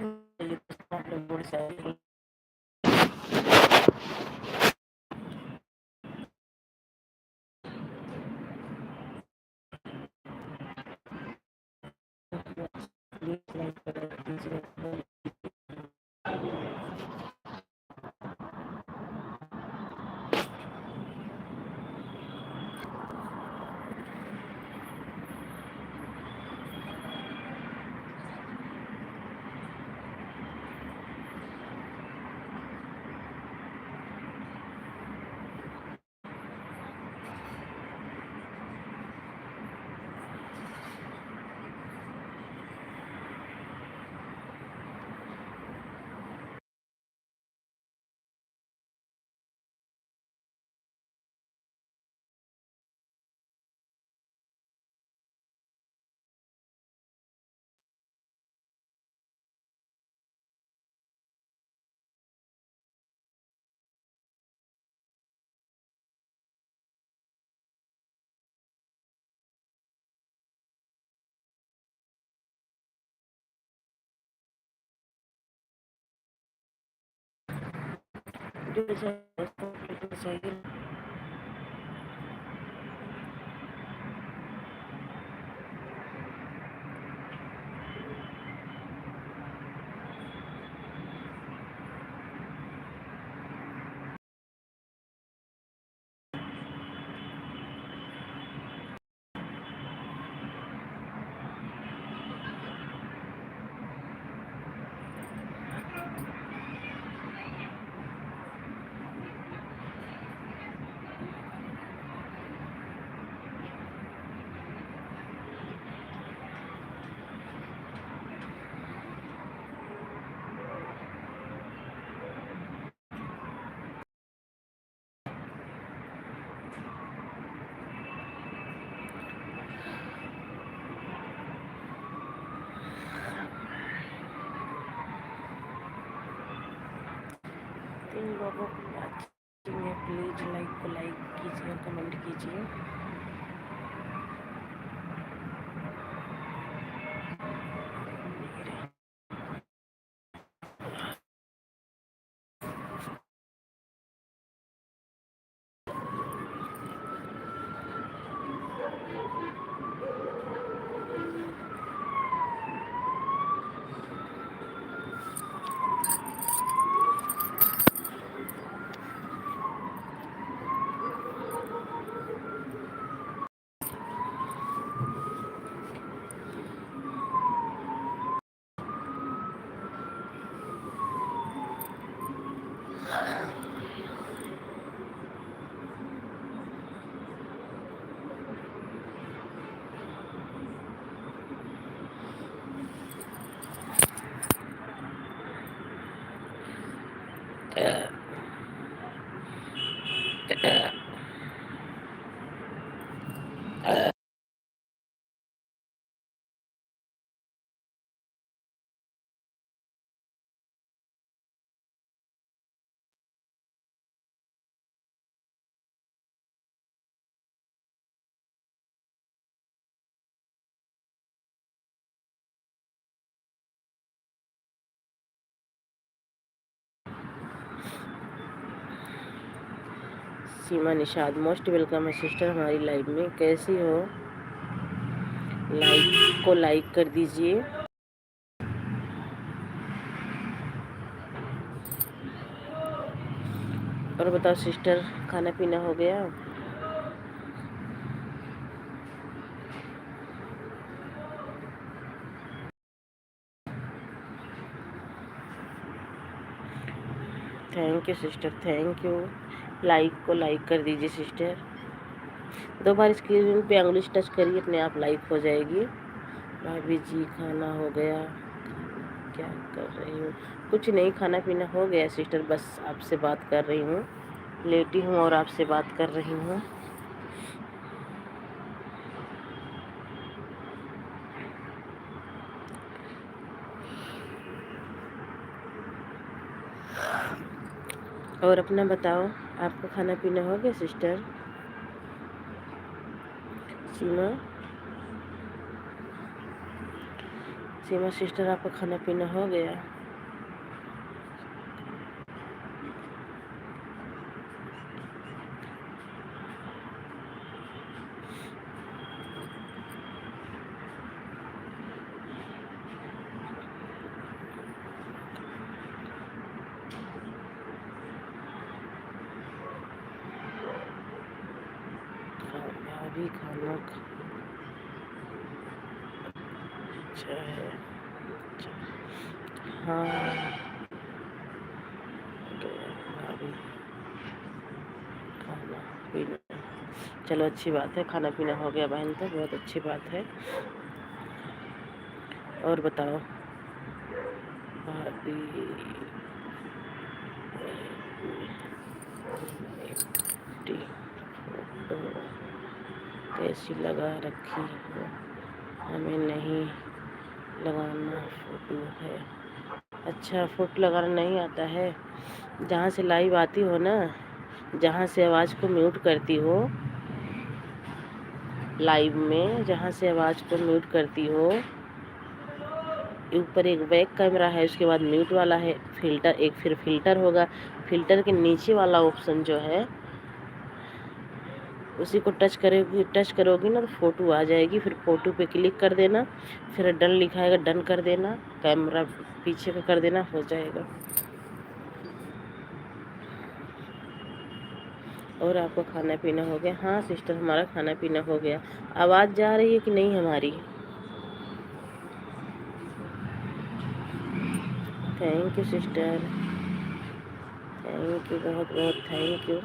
आपने board cycle in लोगों को वाचिंग है, प्लीज लाइक को लाइक कीजिए, कमेंट कीजिए। सीमा निषाद मोस्ट वेलकम है सिस्टर हमारी लाइव में। कैसी हो? लाइक को लाइक कर दीजिए। और बताओ सिस्टर, खाना पीना हो गया? Thank you sister, thank you. Like को लाइक कर दीजिए सिस्टर। 2 बार स्क्रीन पे अंगुली टच करिए, अपने आप लाइक हो जाएगी। भाभी जी खाना हो गया? क्या कर रही हूँ? कुछ नहीं, खाना पीना हो गया सिस्टर, बस आपसे बात कर रही हूँ। लेटी हूँ और आपसे बात कर रही हूँ। और अपना बताओ, आपका खाना पीना हो गया सिस्टर सीमा? सीमा सिस्टर, आपका खाना पीना हो गया? अभी खाना अच्छा है। हाँ, अभी खाना पीना, चलो अच्छी बात है, खाना पीना हो गया बहन, तो बहुत अच्छी बात है। और बताओ भाभी, फोटो कैसी लगा रखी हो? हमें नहीं लगाना फोटो है। अच्छा, फोटो लगाना नहीं आता है? जहाँ से लाइव आती हो ना, जहाँ से आवाज़ को म्यूट करती हो, लाइव में जहाँ से आवाज़ को म्यूट करती हो, ऊपर एक बैक कैमरा है, उसके बाद म्यूट वाला है, फिल्टर, एक फिर फिल्टर होगा। फिल्टर के नीचे वाला ऑप्शन जो है, उसी को टच करोगी ना तो फ़ोटो आ जाएगी। फिर फ़ोटो पे क्लिक कर देना, फिर डन लिखाएगा, डन कर देना, कैमरा पीछे का कर देना, हो जाएगा। और आपको खाना पीना हो गया? हाँ सिस्टर, हमारा खाना पीना हो गया। आवाज़ जा रही है कि नहीं हमारी? Thank you sister, thank you, बहुत बहुत थैंक यू।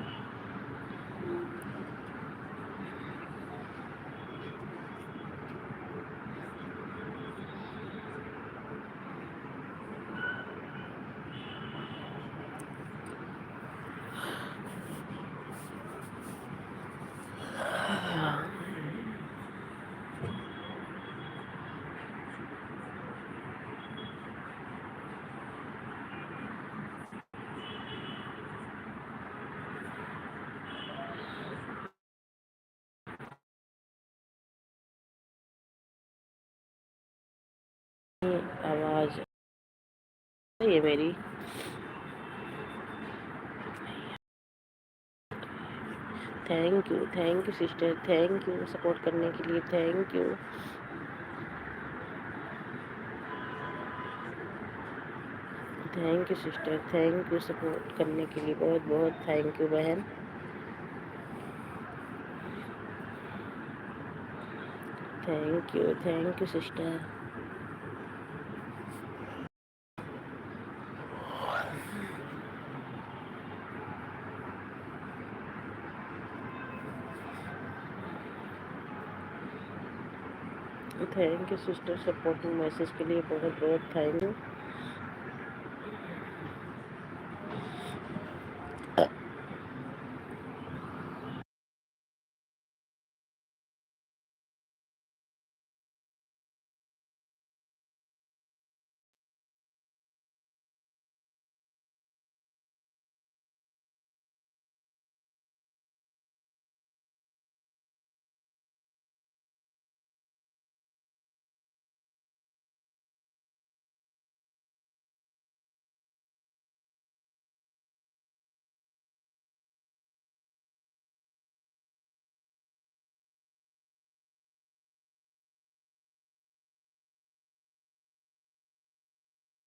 आवाज़ ये मेरी, thank you sister, thank you support करने के लिए, thank you. Thank you sister, thank you support करने के लिए, बहुत बहुत थैंक यू बहन। Thank you sister. Thank you sister, supporting message के लिए बहुत बहुत thank you.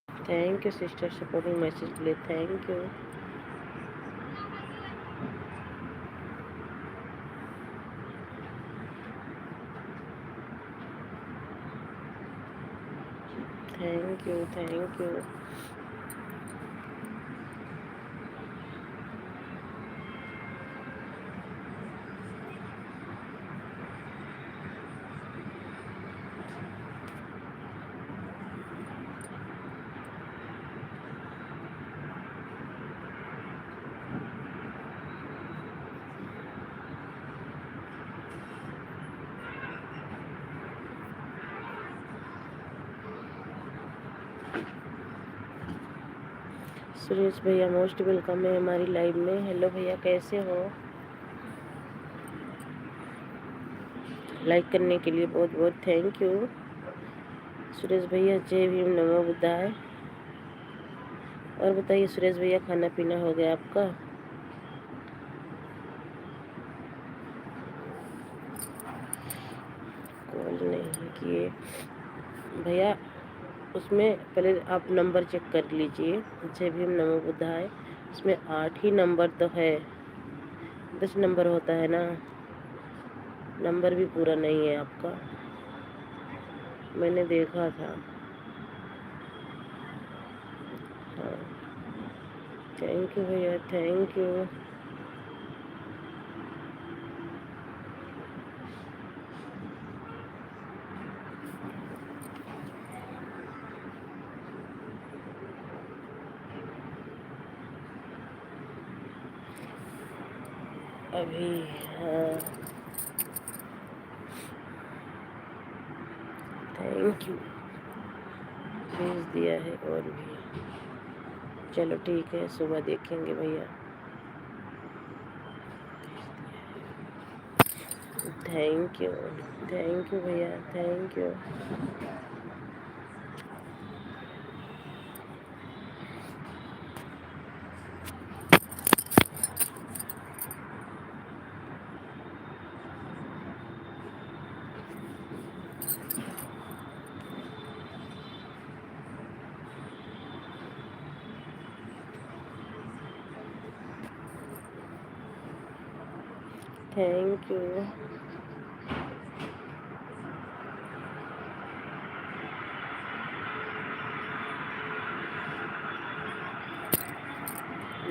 Thank you sister, supporting message के लिए, thank you. Thank you. Suresh भैया मोस्ट वेलकम है हमारी लाइव में। हेलो भैया, कैसे हो? लाइक करने के लिए बहुत बहुत थैंक यू। सुरेश भैया जय भीम नमो बुद्धाय। और बताइए सुरेश भैया, खाना पीना हो गया आपका? कॉल नहीं किए भैया। उसमें पहले आप नंबर चेक कर लीजिए। जय भीम नमो बुद्धाय, उसमें 8 ही नंबर तो है, 10 नंबर होता है ना। नंबर भी पूरा नहीं है आपका, मैंने देखा था। हाँ, थैंक यू भैया, थैंक यू। अभी हाँ, थैंक यू, भेज दिया है। और भी चलो ठीक है, सुबह देखेंगे भैया। थैंक यू, थैंक यू भैया, थैंक यू। Thank you.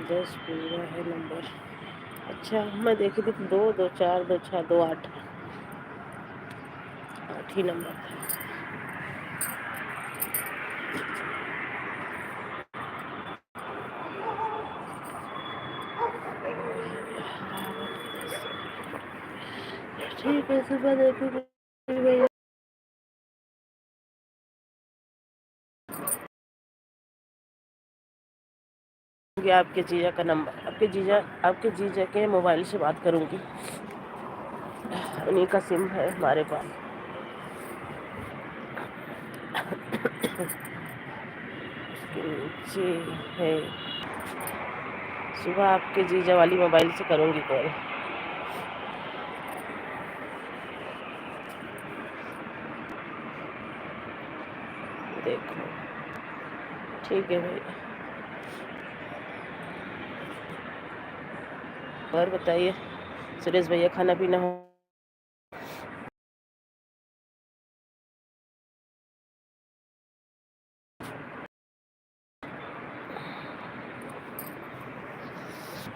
10 पूरा है नंबर। अच्छा, मैं देखी थी 2 2 4 2 6 2 8, 8 ही नंबर था। ठीक है, सुबह देखेंगे भैया। आपके जीजा का नंबर, आपके जीजा के मोबाइल से बात करूंगी, उन्हीं का सिम है हमारे पास। उसके नीचे है। सुबह आपके जीजा वाली मोबाइल से करूंगी कॉल। देखो, ठीक है भैया। और बताइए सुरेश भैया, खाना पीना हो?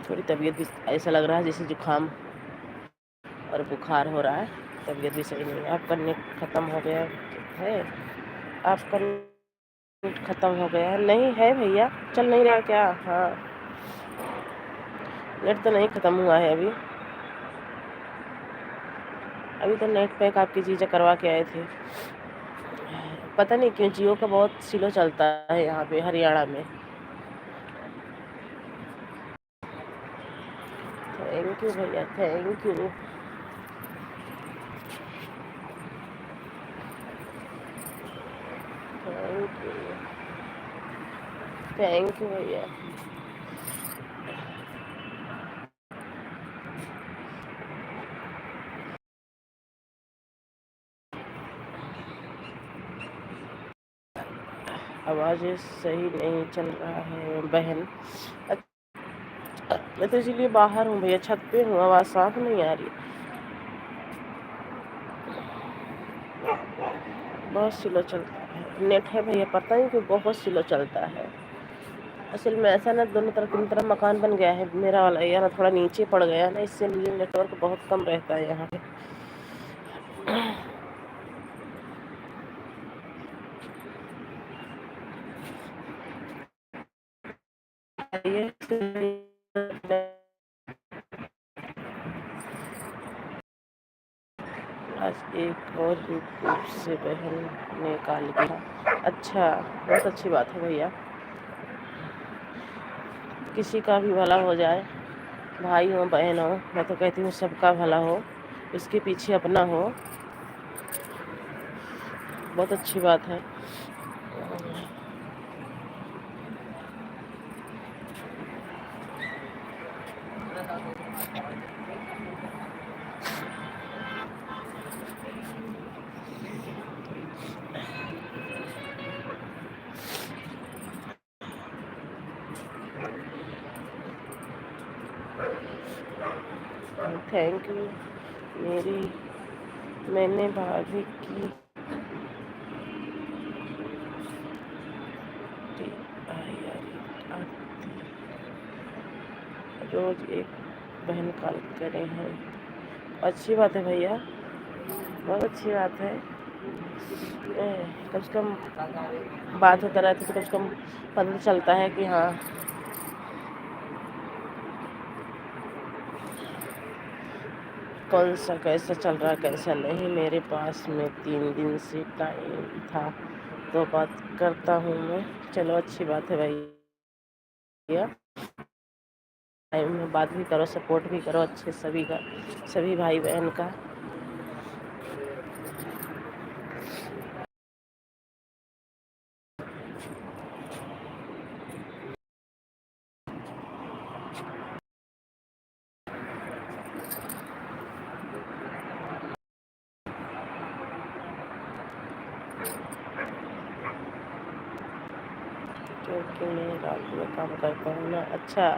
थोड़ी तबीयत भी ऐसा लग रहा है जैसे जुकाम और बुखार हो रहा है, तबीयत भी सही नहीं है। आपका नेट ख़त्म हो गया है? आपका नेट ख़त्म हो गया है? नहीं है भैया, चल नहीं रहा क्या? हाँ, नेट तो नहीं ख़त्म हुआ है अभी। अभी तो नेट पैक आपके जीजा करवा के आए थे। पता नहीं क्यों जियो का बहुत स्लो चलता है यहाँ पे हरियाणा में। थैंक यू भैया, thank you. Thank you, thank you भैया। आवाज़ सही नहीं चल रहा है बहन। मैं तो इसीलिए बाहर हूँ भैया, छत पे हूँ, आवाज़ साफ नहीं आ रही। बहुत स्लो चलता है नेट है भैया, पता नहीं क्यों बहुत स्लो चलता है। असल में ऐसा ना, दोनों तरफ तीन तरफ मकान बन गया है, मेरा वाला एरिया ना थोड़ा नीचे पड़ गया है ना, इसलिए नेटवर्क बहुत कम रहता है यहाँ पे। आज एक और यूट्यूब से बहन ने कॉल किया। अच्छा, बहुत अच्छी बात है भैया, किसी का भी भला हो जाए, भाई हो बहन हो, मैं तो कहती हूँ सबका भला हो, उसके पीछे अपना हो। बहुत अच्छी बात है। Thank you. मेरी मैंने भाभी की रोज एक बहन कॉल करे हैं। अच्छी बात है भैया, बहुत अच्छी बात है। कम से कम बात होता रहता तो कम से कम पता चलता है कि हाँ कौन सा कैसा चल रहा कैसा नहीं। मेरे पास में 3 दिन से टाइम था तो बात करता हूँ मैं। चलो अच्छी बात है भैया, टाइम में बात भी करो, सपोर्ट भी करो अच्छे सभी का, सभी भाई बहन का। क्योंकि मैं रात में काम करता हूँ ना। अच्छा,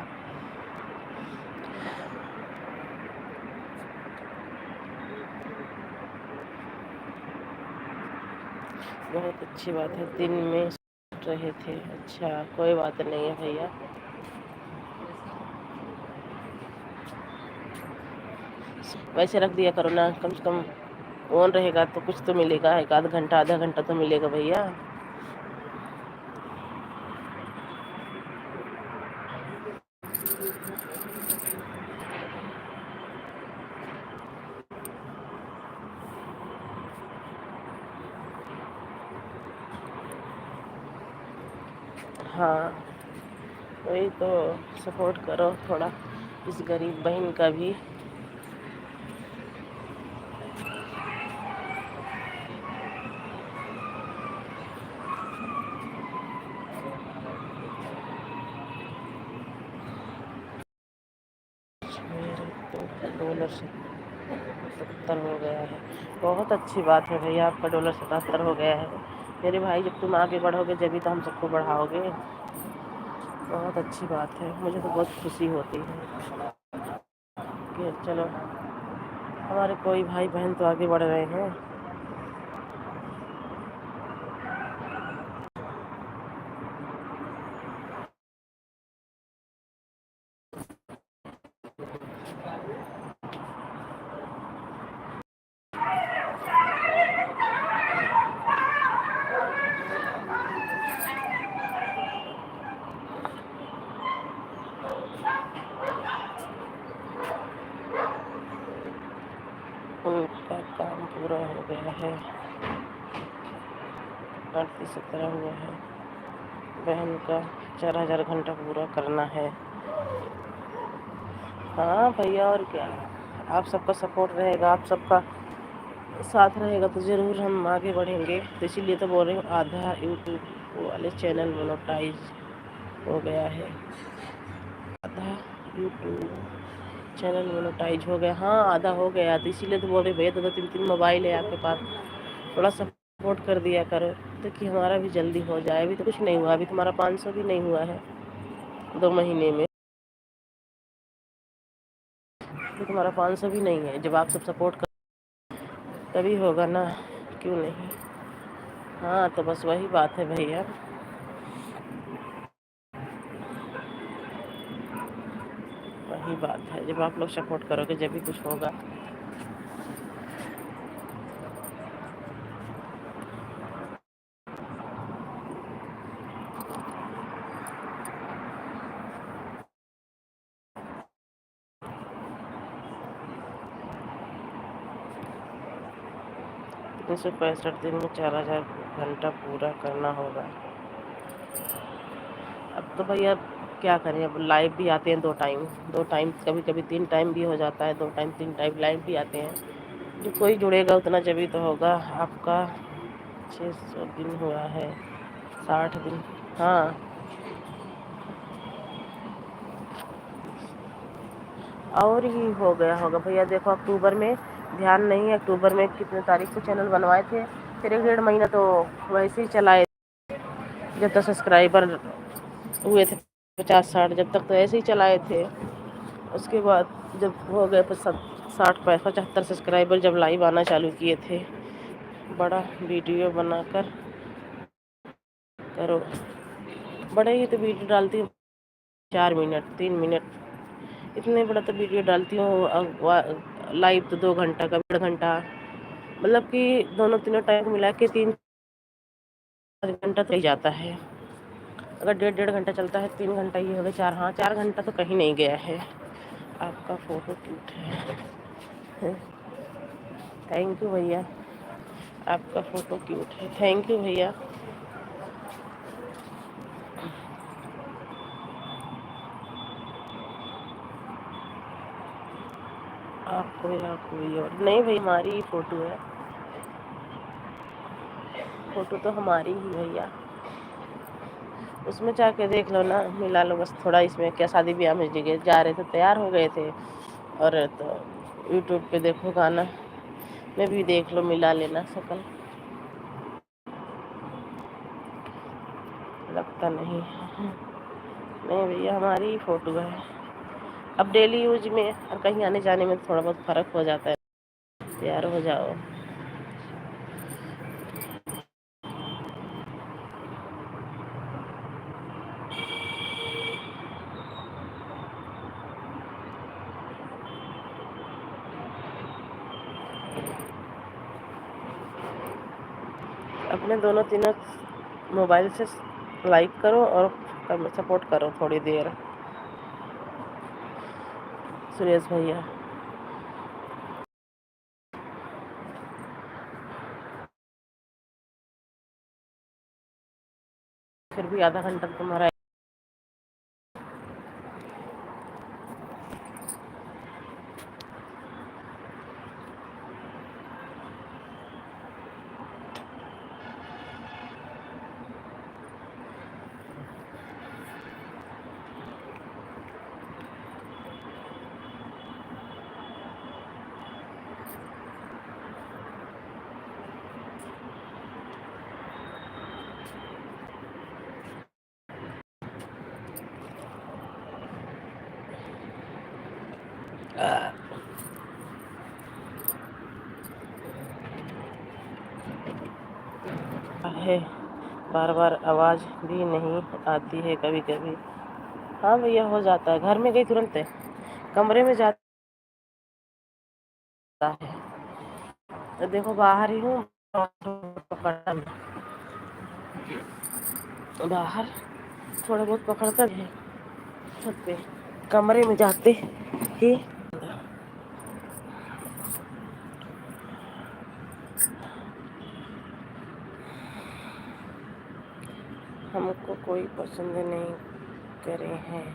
बहुत अच्छी बात है। दिन में सोच रहे थे। अच्छा, कोई बात नहीं है भैया, वैसे रख दिया करो ना, कम से कम ऑन रहेगा तो कुछ तो मिलेगा, एक आध घंटा आधा घंटा तो मिलेगा भैया। हाँ, वही तो, सपोर्ट करो थोड़ा इस गरीब बहन का भी। मेरे तो डॉलर 77 हो गया है। बहुत अच्छी बात है भैया, आपका डॉलर 77 हो गया है। मेरे भाई जब तुम आगे बढ़ोगे जब भी तो हम सबको बढ़ाओगे। बहुत अच्छी बात है, मुझे तो बहुत खुशी होती है कि चलो हमारे कोई भाई बहन तो आगे बढ़ रहे हैं। उनका काम पूरा हो गया है, 38-17 हुआ है। बहन का 4000 घंटा पूरा करना है। हाँ भैया, और क्या, आप सबका सपोर्ट रहेगा, आप सबका साथ रहेगा तो ज़रूर हम आगे बढ़ेंगे। तो इसीलिए तो बोल रही हूँ, आधा यूट्यूब वाले चैनल मोनेटाइज हो गया है। आधा यूट्यूब चैनल मोनेटाइज हो गया। हाँ, आधा हो गया, तो इसीलिए तो बोल रही भैया, 2-3 मोबाइल है आपके पास, थोड़ा सपोर्ट कर दिया करो ताकि हमारा भी जल्दी हो जाए। अभी तो कुछ नहीं हुआ, अभी तुम्हारा 500 भी नहीं हुआ है 2 महीने में। तो तुम्हारा 500 भी नहीं है, जब आप सब सपोर्ट कर तभी होगा ना, क्यों नहीं। हाँ, तो बस वही बात है भैया, वही बात है, जब आप लोग सपोर्ट करोगे जब भी कुछ होगा। तीन सौ 65 दिन में 4000 घंटा पूरा करना होगा। अब तो भैया क्या करें, अब लाइव भी आते हैं 2 टाइम, 2 टाइम, कभी कभी 3 टाइम भी हो जाता है, 2 टाइम 3 टाइम लाइव भी आते हैं। जो कोई जुड़ेगा उतना जब भी तो होगा आपका 600 दिन हुआ है, 60 दिन। हाँ, और ही हो गया होगा भैया। देखो अक्टूबर में ध्यान नहीं है, अक्टूबर में कितने तारीख को चैनल बनवाए थे, फिर 1 डेढ़ महीना तो वैसे ही चलाए, जब तक सब्सक्राइबर हुए थे 50-60, जब तक तो ऐसे ही चलाए थे। उसके बाद जब हो गए 60-75 सब्सक्राइबर, जब लाइव आना चालू किए थे, बड़ा वीडियो बनाकर करो। बड़े ही तो वीडियो डालती हूँ, 4 मिनट 3 मिनट, इतने बड़ा तो वीडियो डालती हूँ। लाइव तो 2 घंटा का, 1.5 घंटा, मतलब कि दोनों तीनों टाइम मिला के 3-4 घंटा तो ही जाता है। अगर 1.5-1.5 घंटा चलता है, 3 घंटा ये हो गया, 4, हाँ 4 घंटा तो कहीं नहीं गया है। आपका फ़ोटो क्यूट है। थैंक यू भैया, आपका फ़ोटो क्यूट है, थैंक यू भैया। आपको या कोई और नहीं भाई, हमारी ही फ़ोटो है, फ़ोटो तो हमारी ही भैया। उसमें जाके देख लो ना, मिला लो बस थोड़ा। इसमें क्या, शादी ब्याह में जगह जा रहे थे, तैयार हो गए थे, और तो यूट्यूब पे देखो गाना में भी देख लो, मिला लेना शक्ल, लगता नहीं है। नहीं भैया, हमारी ही फ़ोटो है। अब डेली यूज में और कहीं आने जाने में थोड़ा बहुत फ़र्क हो जाता है। तैयार हो जाओ। अपने दोनों तीनों मोबाइल से लाइक करो और सपोर्ट करो थोड़ी देर। सुरेश भैया, फिर भी आधा घंटा तो तुम्हारा। है, बार बार आवाज़ भी नहीं आती है कभी कभी। हाँ भैया, हो जाता है। घर में गई तुरंत है, कमरे में जाता है, तो देखो बाहर ही हूँ, पकड़ता बाहर थोड़ा बहुत पकड़ता है छत पे, कमरे में जाते ही। हमको कोई पसंद नहीं करे हैं।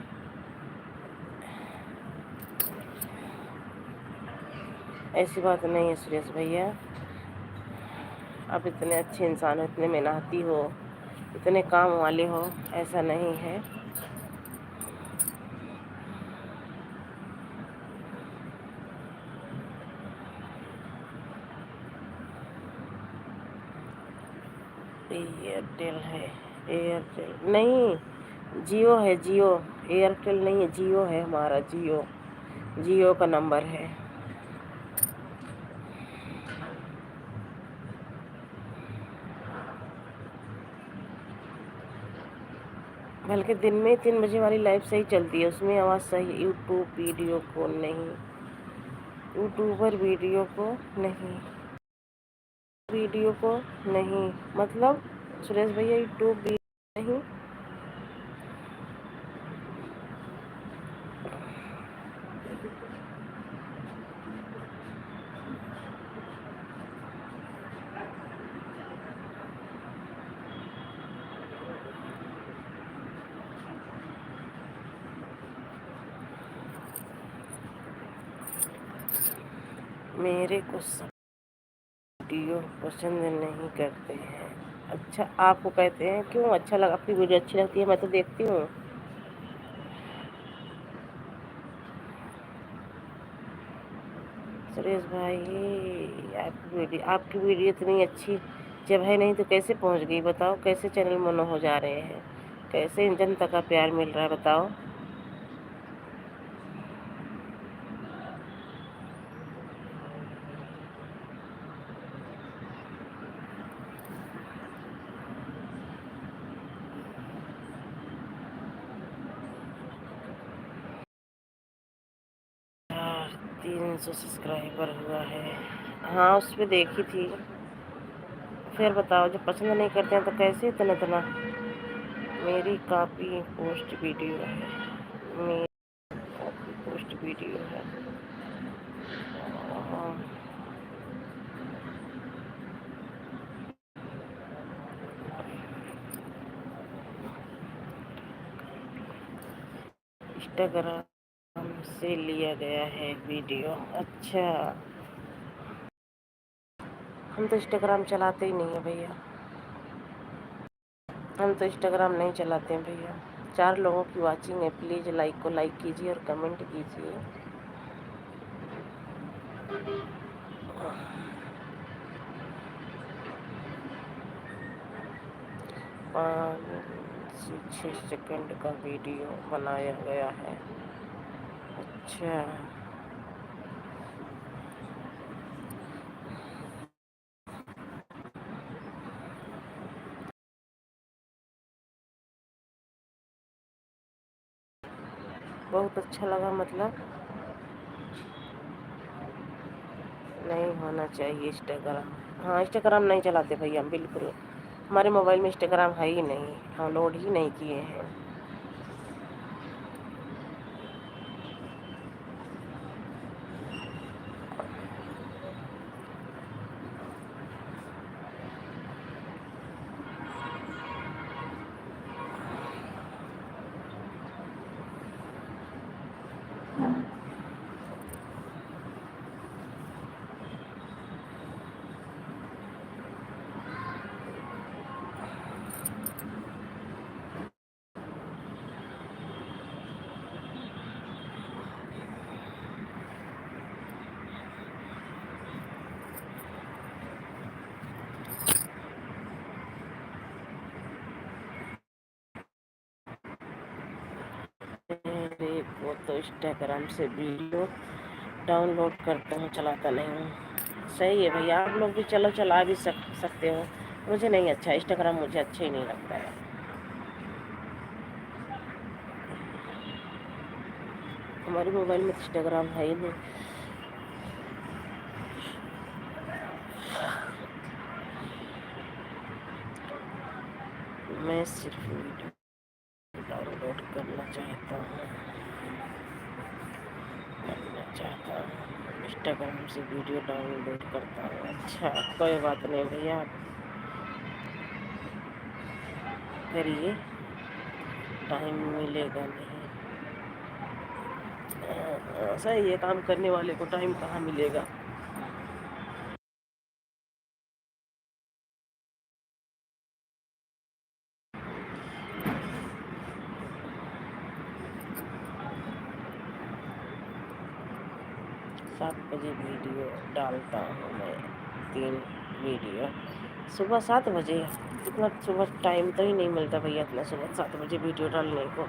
ऐसी बात नहीं है सुरेश भैया, आप इतने अच्छे इंसान हो, इतने मेहनती हो, इतने काम वाले हो, ऐसा नहीं है। एयरटेल है, एयरटेल नहीं, जियो है, जियो। एयरटेल नहीं है, जियो है हमारा, जियो, जियो का नंबर है। बल्कि दिन में 3 बजे वाली लाइव सही चलती है, उसमें आवाज़ सही। यूट्यूब वीडियो को नहीं, यूट्यूबर वीडियो को नहीं, वीडियो को नहीं, मतलब सुरेश भैया यूट्यूब वीडियो नहीं। मेरे को सब वीडियो पसंद नहीं करते हैं। अच्छा, आपको कहते हैं क्यों अच्छा लगा? आपकी वीडियो अच्छी लगती है, मैं तो देखती हूँ। सुरेश भाई, आपकी वीडियो इतनी अच्छी जब है नहीं तो कैसे पहुंच गई बताओ? कैसे चैनल मोनो हो जा रहे हैं? कैसे जनता का प्यार मिल रहा है बताओ? यार 300 सब्सक्राइबर हुआ है। हाँ, उस पर देखी थी। फिर बताओ, जब पसंद नहीं करते हैं तो कैसे इतना इतना? मेरी कॉपी पोस्ट वीडियो है। मेरी कॉपी पोस्ट वीडियो है। हाँ, इंस्टाग्राम से लिया गया है वीडियो। अच्छा, हम तो इंस्टाग्राम चलाते ही नहीं है भैया। हम तो इंस्टाग्राम नहीं चलाते हैं भैया। 4 लोगों की वाचिंग है, प्लीज़ लाइक को लाइक कीजिए और कमेंट कीजिए। 5 से 6 सेकंड का वीडियो बनाया गया है। अच्छा, बहुत अच्छा लगा मतलब? नहीं होना चाहिए इंस्टाग्राम। हाँ, इंस्टाग्राम नहीं चलाते भैया हम बिल्कुल। हमारे मोबाइल में इंस्टाग्राम है ही नहीं, डाउनलोड ही नहीं किए हैं। मेरे को तो इंस्टाग्राम से वीडियो डाउनलोड करता हूँ, चलाता नहीं हूँ। सही है भैया, आप लोग भी चलो चला भी सकते हो। मुझे नहीं अच्छा, इंस्टाग्राम मुझे अच्छा ही नहीं लगता है। हमारे मोबाइल में इंस्टाग्राम है ही नहीं। मैं सिर्फ वीडियो डाउनलोड करना चाहता हूँ। इंस्टाग्राम से वीडियो डाउनलोड करता हूँ। अच्छा, कोई बात नहीं भैया, करिए, टाइम मिलेगा नहीं। सही है, काम करने वाले को टाइम कहाँ मिलेगा? 7 बजे वीडियो डालता हूँ मैं। 3 वीडियो सुबह 7 बजे। इतना सुबह टाइम तो ही नहीं मिलता भैया, इतना सुबह 7 बजे वीडियो डालने को।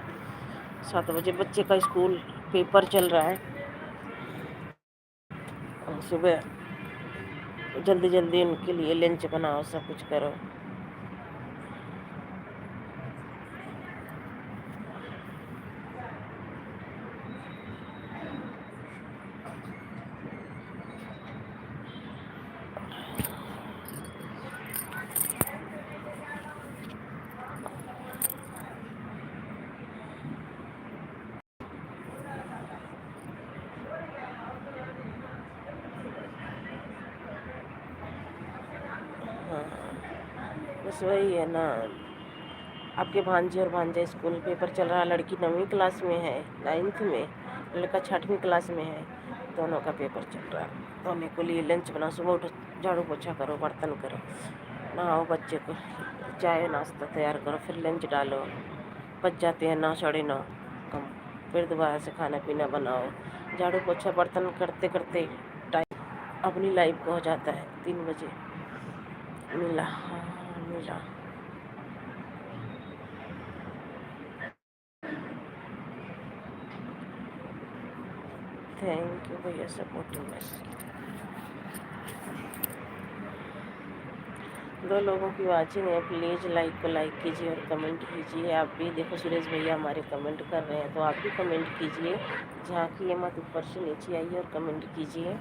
7 बजे बच्चे का स्कूल पेपर चल रहा है, और सुबह जल्दी जल्दी उनके लिए लंच बनाओ, सब कुछ करो। हाँ, बस वही है ना। आपके भांजे और भांजा स्कूल पेपर चल रहा है। लड़की 9वीं क्लास में है, 9th में। लड़का 6वीं क्लास में है। दोनों का पेपर चल रहा है। दोनों को लिए लंच बना, सुबह उठ झाड़ू पोछा करो, बर्तन करो, नहाओ, बच्चे को चाय नाश्ता तैयार करो, फिर लंच डालो, बच जाते हैं 9 साढ़े 9 कम। फिर दोबारा से खाना पीना बनाओ, झाड़ू पोछा बर्तन करते करते टाइम अपनी लाइफ को हो जाता है। 3 बजे मिला, हाँ मिला। थैंक यू भैया सपोर्टिंग मैसेज। 2 लोगों की वाचिंग है, प्लीज़ लाइक को लाइक कीजिए और कमेंट कीजिए। आप भी देखो, सुरेश भैया हमारे कमेंट कर रहे हैं, तो आप भी कमेंट कीजिए। झांकिए मत, ऊपर से नीचे आइए और कमेंट कीजिए।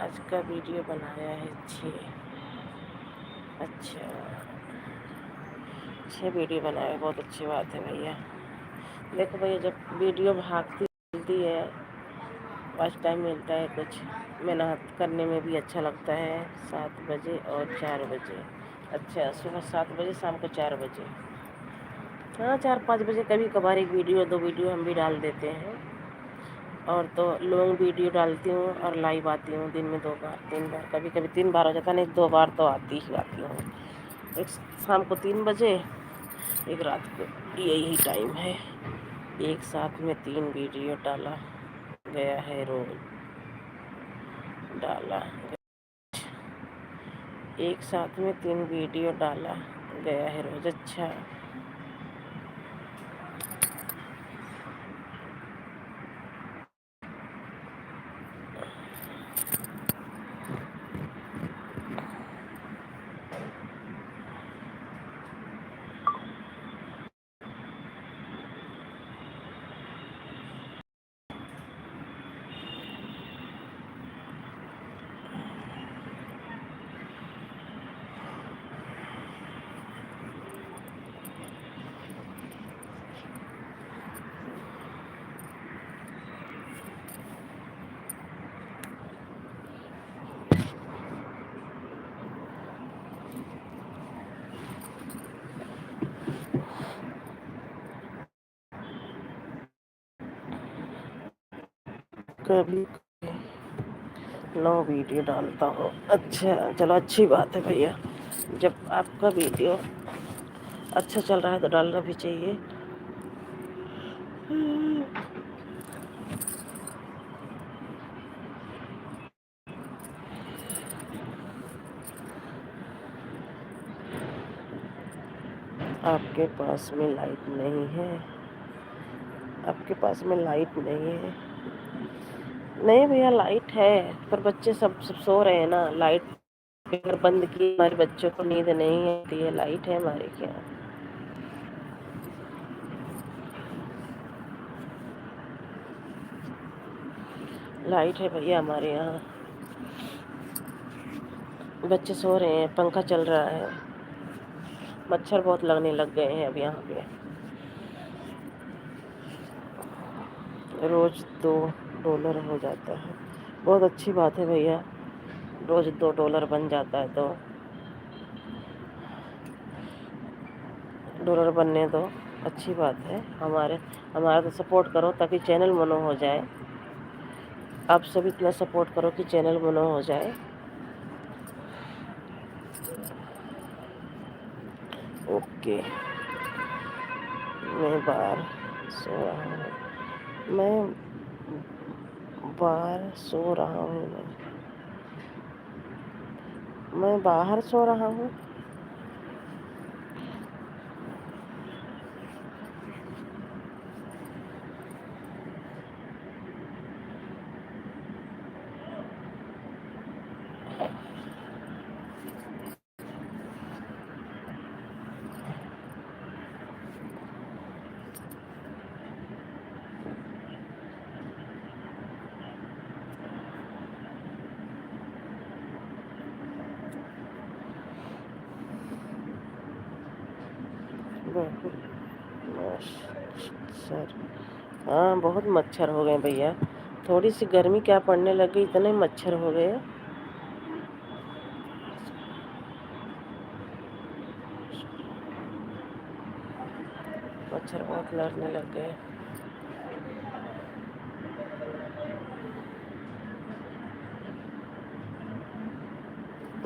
आज का वीडियो बनाया है 6। अच्छा, 6 वीडियो बनाए, बहुत अच्छी बात है भैया। देखो भैया, जब वीडियो भागती मिलती है, फर्स्ट टाइम मिलता है, कुछ मेहनत करने में भी अच्छा लगता है। 7 बजे और 4 बजे। अच्छा, सुबह 7 बजे, शाम को 4 बजे। हाँ, 4-5 बजे कभी कभार 1 वीडियो 2 वीडियो हम भी डाल देते हैं। और तो लॉन्ग वीडियो डालती हूँ और लाइव आती हूँ दिन में 2 बार 3 बार, कभी कभी 3 बार हो जाता, नहीं 2 बार तो आती ही आती हूँ। एक शाम को 3 बजे, एक रात को, यही टाइम है। एक साथ में 3 वीडियो डाला गया है, रोज डाला, एक साथ में 3 वीडियो डाला गया है रोज। अच्छा, कभी 9 वीडियो डालता हूँ। अच्छा, चलो अच्छी बात है भैया। जब आपका वीडियो अच्छा चल रहा है तो डालना भी चाहिए। आपके पास में लाइट नहीं है? आपके पास में लाइट नहीं है? नहीं भैया, लाइट है, पर बच्चे सब सो रहे हैं ना। लाइट अगर बंद की, हमारे बच्चों को नींद नहीं आती है। लाइट है हमारे क्या? लाइट है भैया हमारे यहाँ। बच्चे सो रहे हैं, पंखा चल रहा है। मच्छर बहुत लगने लग गए हैं अब यहाँ पे। रोज $2 हो जाता है, बहुत अच्छी बात है भैया। रोज $2 बन जाता है तो डॉलर बनने दो, अच्छी बात है। हमारा तो सपोर्ट करो ताकि चैनल मनो हो जाए। आप सब इतना सपोर्ट करो कि चैनल मनो हो जाए। ओके। मैं बाहर सो रहा हूँ। मैं बाहर सो रहा हूँ। मैं बाहर सो रहा हूँ। बहुत मच्छर, हाँ बहुत मच्छर हो गए भैया। थोड़ी सी गर्मी क्या पड़ने लग गई, इतने मच्छर हो गए। मच्छर बहुत लड़ने लग गए।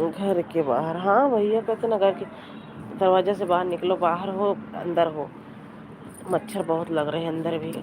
घर के बाहर, हाँ भैया कहते ना, घर के दरवाजे से बाहर निकलो, बाहर हो अंदर हो, मच्छर बहुत लग रहे हैं अंदर भी।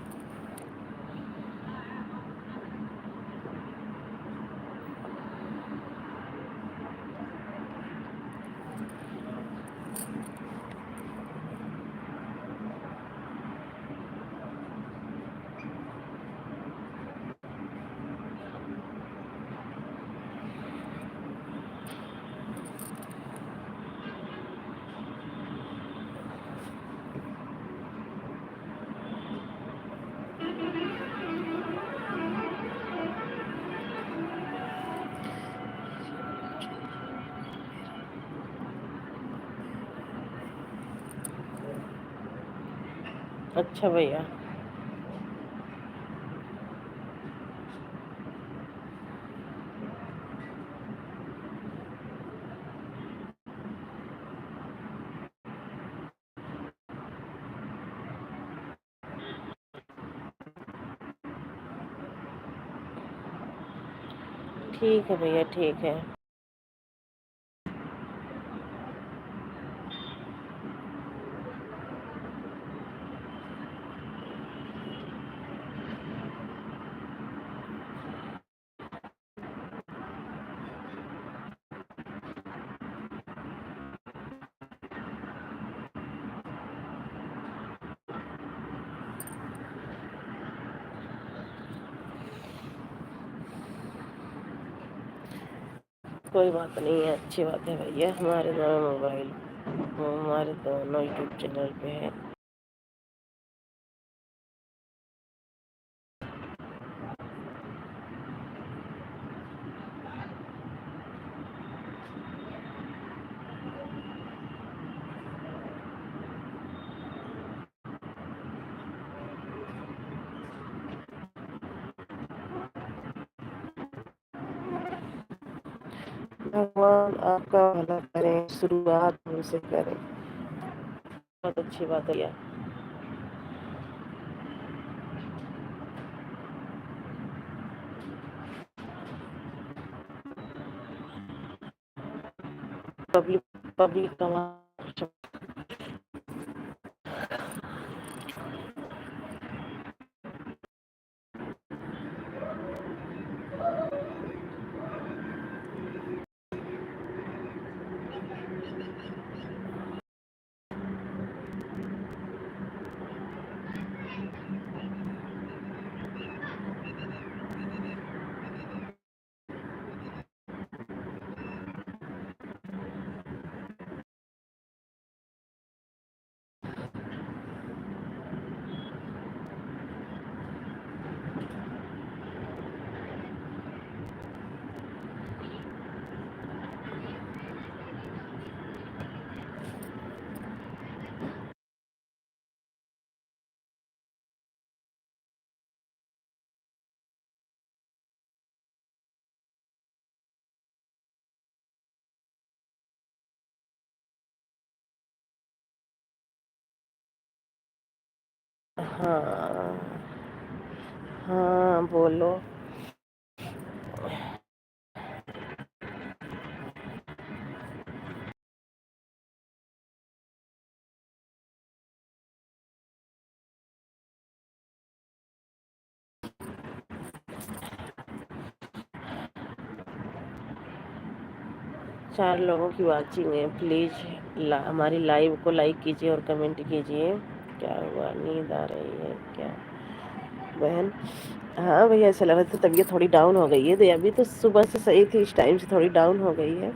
अच्छा भैया, ठीक है भैया, ठीक है। कोई बात नहीं है, अच्छी बात है भैया। हमारे दोनों यूट्यूब चैनल पे है। भगवान आपका भला करें, शुरुआत हमसे करें। बहुत अच्छी बात है भैया। पब्लिक पब्लिक का हाँ हाँ, बोलो। 4 लोगों की वाचिंग है, प्लीज हमारी लाइव को लाइक कीजिए और कमेंट कीजिए। क्या हुआ, नींद आ रही है क्या बहन? हाँ भैया, ऐसा लग रहा था तबीयत थोड़ी डाउन हो गई है, तो अभी तो सुबह से सही थी, इस टाइम से थोड़ी डाउन हो गई है,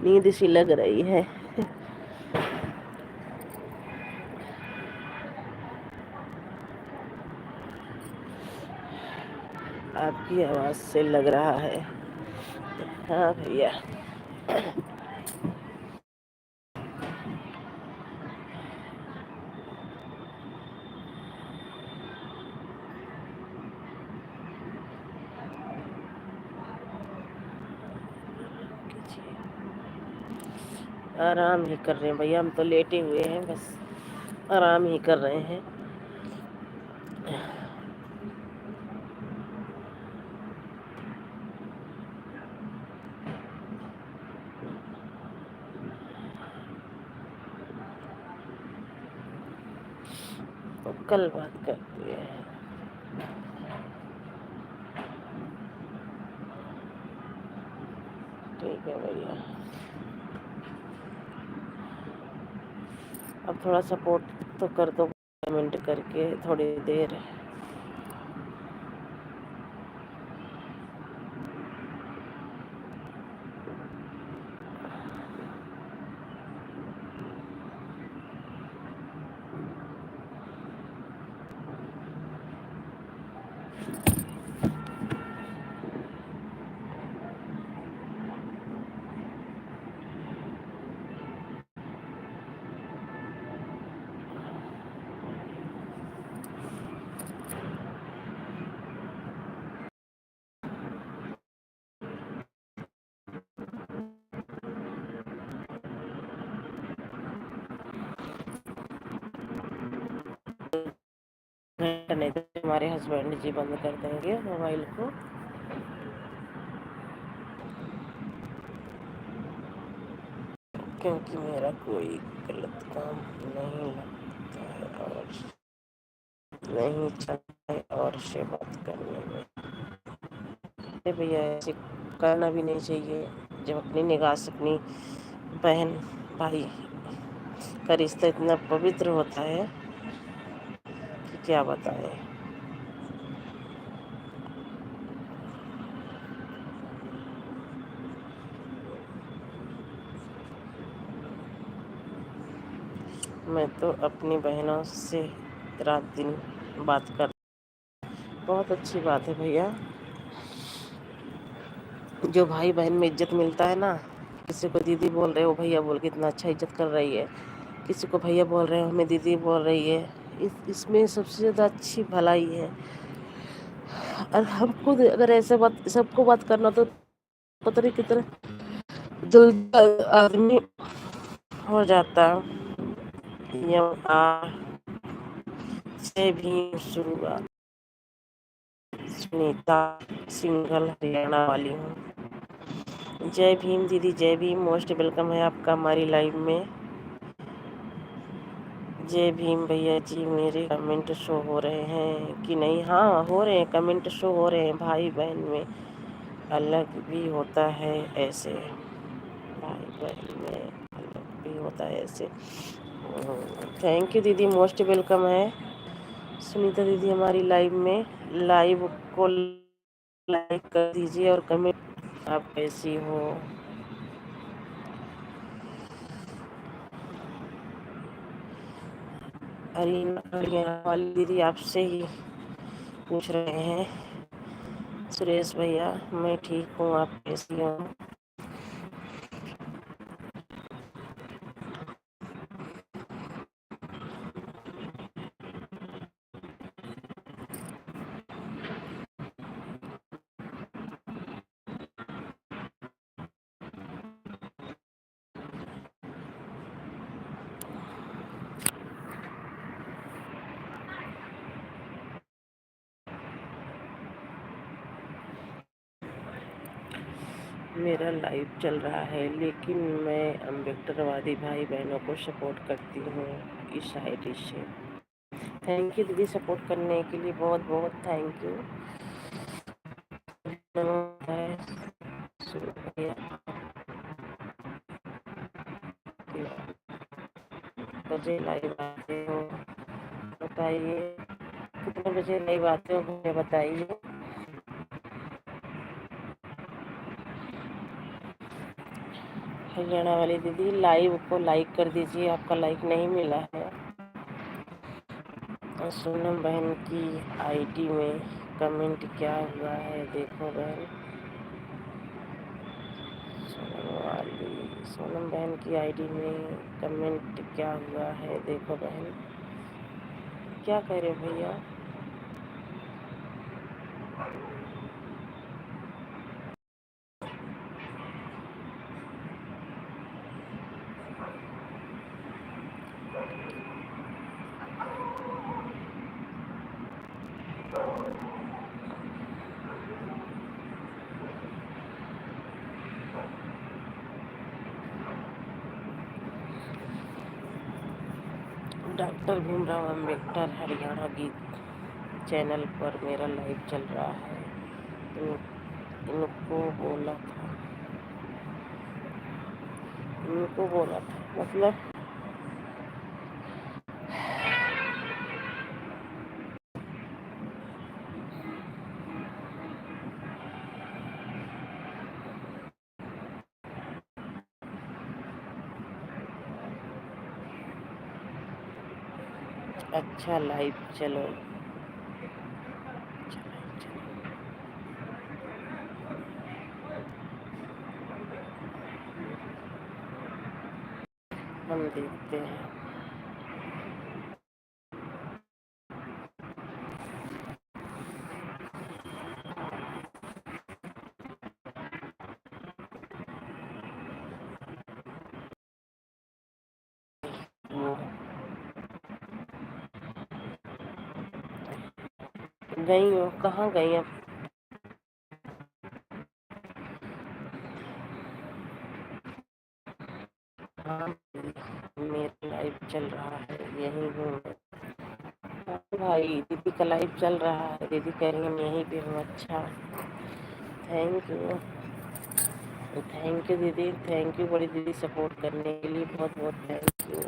नींद सी लग रही है। आपकी आवाज़ से लग रहा है। हाँ भैया। आराम ही कर रहे हैं भैया, हम तो लेटे हुए हैं, बस आराम ही कर रहे हैं। तो कल बात करते हैं। ठीक है भैया, अब थोड़ा सपोर्ट तो कर दो, कमेंट करके थोड़ी देर। नहीं तो हमारे हस्बैंड जी बंद कर देंगे मोबाइल को। क्योंकि मेरा कोई गलत काम नहीं लगता है और नहीं चाहता है और से बात करने में। अरे भैया ऐसे करना भी नहीं चाहिए, जब अपनी निगाह से अपनी बहन भाई का रिश्ता इतना पवित्र होता है कि क्या बताएं। मैं तो अपनी बहनों से रात दिन बात कर, बहुत अच्छी बात है भैया। जो भाई बहन में इज्जत मिलता है ना, किसी को दीदी बोल रहे हो, भैया बोल के इतना अच्छा इज्जत कर रही है, किसी को भैया बोल रहे हो, हमें दीदी बोल रही है, इसमें सबसे ज़्यादा अच्छी भलाई है। और हम खुद अगर ऐसे बात सबको बात करना तो पता नहीं कितना जल्द आदमी हो जाता। यम आ से भी शुरुआत, सुनीता सिंघल हरियाणा वाली हूँ। जय भीम दीदी, जय भीम, मोस्ट वेलकम है आपका हमारी लाइव में। जय भीम भैया जी, मेरे कमेंट शो हो रहे हैं कि नहीं? हाँ हो रहे हैं, कमेंट शो हो रहे हैं। भाई बहन में अलग भी होता है ऐसे, भाई बहन में अलग भी होता है ऐसे। थैंक यू दीदी, मोस्ट वेलकम है सुनीता दीदी हमारी लाइव में। लाइव को लाइक कर दीजिए और कमेंट, आप कैसी हो? हरियाणा वाली दीदी आपसे ही पूछ रहे हैं। सुरेश भैया, मैं ठीक हूँ, आप कैसी हो? मेरा लाइव चल रहा है, लेकिन मैं अम्बेडकरवादी भाई बहनों को सपोर्ट करती हूँ इस आईडी से। थैंक यू दीदी, सपोर्ट करने के लिए बहुत बहुत थैंक यू। बजे लाइव आते हो बताइए, कितने बजे लाइव आते हो मुझे बताइए। हरियाणा वाली दीदी, लाइव को लाइक कर दीजिए, आपका लाइक नहीं मिला है। और सोनम बहन की आईडी में कमेंट क्या हुआ है देखो बहन। सोनम बहन की आईडी में कमेंट क्या हुआ है देखो बहन। क्या कह रहे हो भैया? डॉक्टर भीमराव अम्बेडकर हरियाणा गीत चैनल पर मेरा लाइव चल रहा है। इनको बोला था, इनको बोला था मतलब अच्छा लाइव चलो। हम देखते हैं। वो गई हो, कहाँ गई अब? हाँ मेरा लाइव चल रहा है, यही हूँ। हाँ भाई दीदी का लाइव चल रहा है, दीदी कह रही हम यहीं पे हूँ। अच्छा थैंक यू, थैंक यू दीदी, थैंक यू बड़ी दीदी सपोर्ट करने के लिए, बहुत बहुत थैंक यू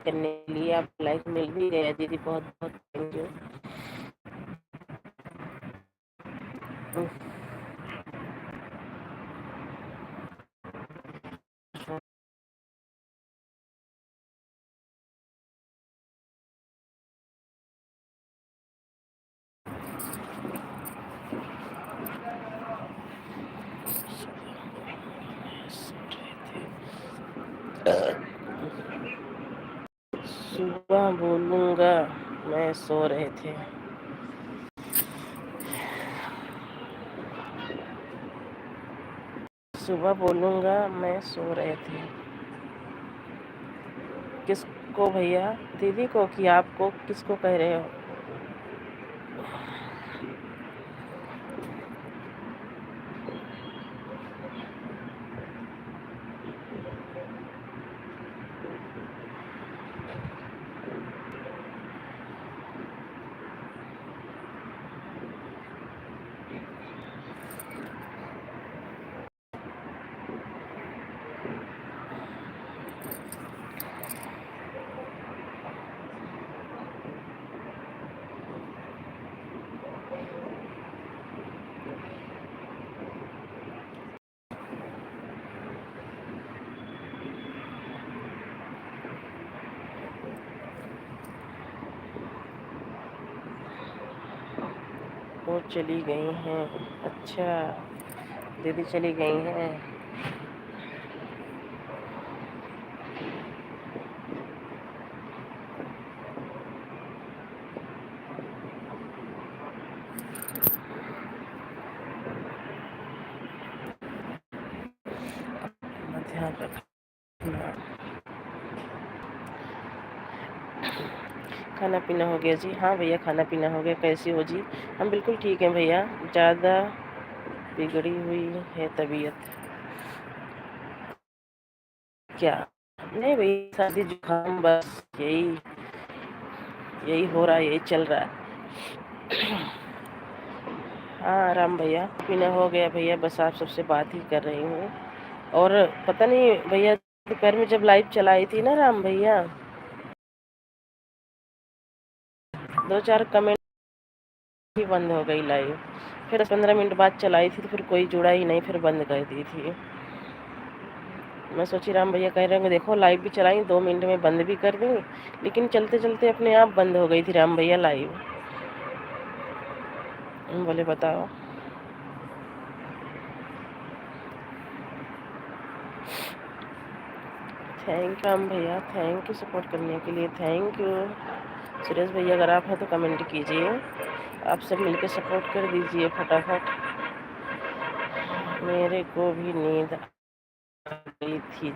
करने के लिए। आप लाइक मिल भी गया दीदी, बहुत बहुत थैंक यू। सुबह बोलूँगा मैं सो रहे थे। सुबह बोलूँगा मैं सो रहे थे। किसको भैया? दीदी को कि आपको? किसको कह रहे हो? वो चली गई हैं। अच्छा दीदी चली गई हैं। ध्यान रखना। खाना पीना हो गया जी? हाँ भैया खाना पीना हो गया। कैसी हो जी? हम बिल्कुल ठीक हैं भैया। ज़्यादा बिगड़ी हुई है तबीयत क्या? नहीं भैया सर्दी जुकाम बस यही यही हो रहा है, यही चल रहा है। हाँ राम भैया पीना हो गया भैया, बस आप सबसे बात ही कर रही हूँ। और पता नहीं भैया दोपहर में जब लाइव चलाई थी ना राम भैया, 2-4 कमेंट ही बंद हो गई लाइव। फिर 15 मिनट बाद चलाई थी तो फिर कोई जुड़ा ही नहीं, फिर बंद कर दी थी। मैं सोची राम भैया कह रहे हैं देखो लाइव भी चलाई, 2 मिनट में बंद भी कर दी, लेकिन चलते चलते अपने आप बंद हो गई थी राम भैया लाइव। हम बोले बताओ। थैंक यू राम भैया, थैंक यू सपोर्ट करने के लिए, थैंक यू। सुरेश भैया अगर आप हैं तो कमेंट कीजिए, आप सब मिलकर सपोर्ट कर दीजिए फटाफट। मेरे को भी नींद आ गई थी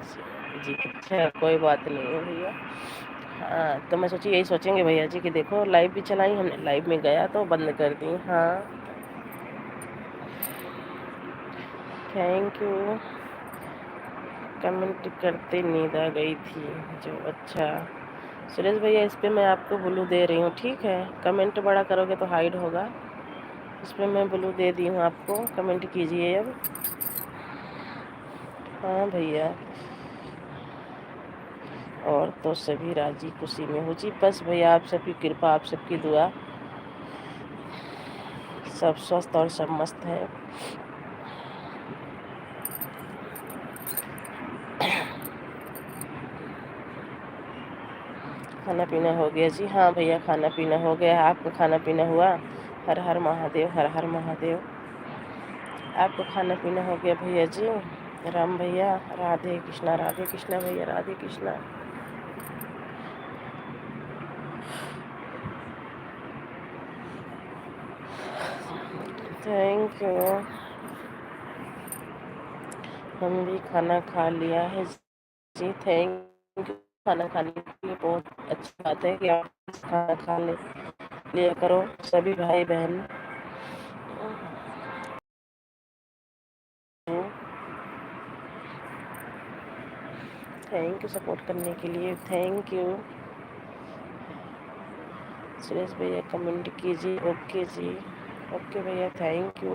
जी। अच्छा कोई बात नहीं है भैया, हाँ, तो मैं सोची यही सोचेंगे भैया जी कि देखो लाइव भी चलाई हमने, लाइव में गया तो बंद कर दी। हाँ, थैंक यू। कमेंट करते नींद आ गई थी जो। अच्छा सुरेश भैया, इस पे मैं आपको ब्लू दे रही हूँ, ठीक है? कमेंट बड़ा करोगे तो हाइड होगा। इस पे मैं ब्लू दे दी हूँ आपको, कमेंट कीजिए अब। हाँ भैया, और तो सभी राजी खुशी में हो जी। बस भैया आप सबकी कृपा, आप सबकी दुआ, सब स्वस्थ और सब मस्त है। खाना पीना हो गया जी? हाँ भैया, खाना पीना हो गया। आपका खाना पीना हुआ? हर हर महादेव, हर हर महादेव। आपको खाना पीना हो गया भैया जी? राम भैया, राधे कृष्णा, राधे कृष्णा भैया, राधे कृष्णा। Thank you. हम भी खाना खा लिया है जी। Thank you. खाना खाने के लिए बहुत अच्छी बात है कि आप खाना खा लिया करो सभी भाई बहन। थैंक यू सपोर्ट करने के लिए, थैंक यू। सुरेश भैया कमेंट कीजिए। ओके जी, ओके भैया, थैंक यू।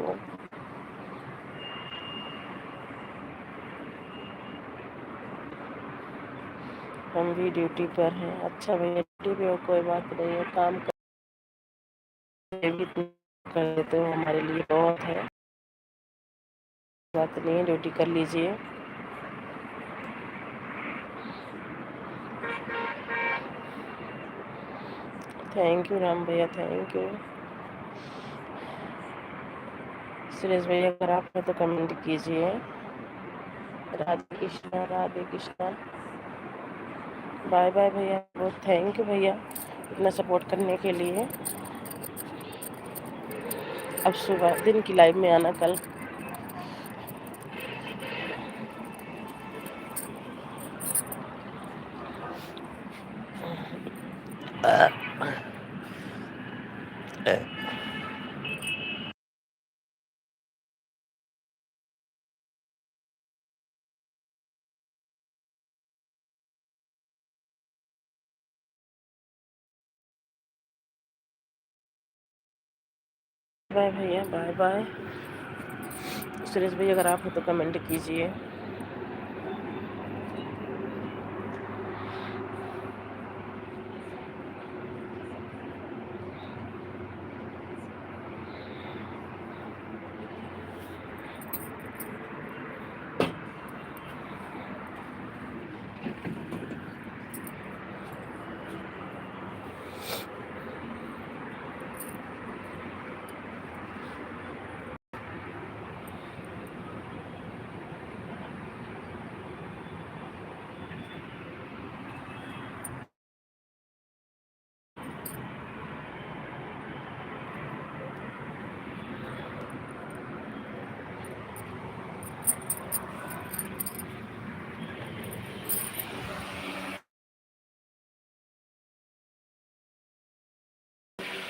हम भी ड्यूटी पर हैं। अच्छा भैया, ड्यूटी पे हो, कोई बात नहीं है, काम कर देते हो हमारे लिए बहुत है। बात नहीं है, ड्यूटी कर लीजिए। थैंक यू राम भैया, थैंक यू। सुरेश भैया अगर आप हैं तो कमेंट कीजिए। राधे कृष्णा, राधे कृष्णा। बाय बाय भैया, बहुत थैंक यू भैया इतना सपोर्ट करने के लिए। अब सुबह दिन की लाइव में आना कल। बाय भैया, बाय बाय। सुरेश भैया अगर आप हो तो कमेंट कीजिए।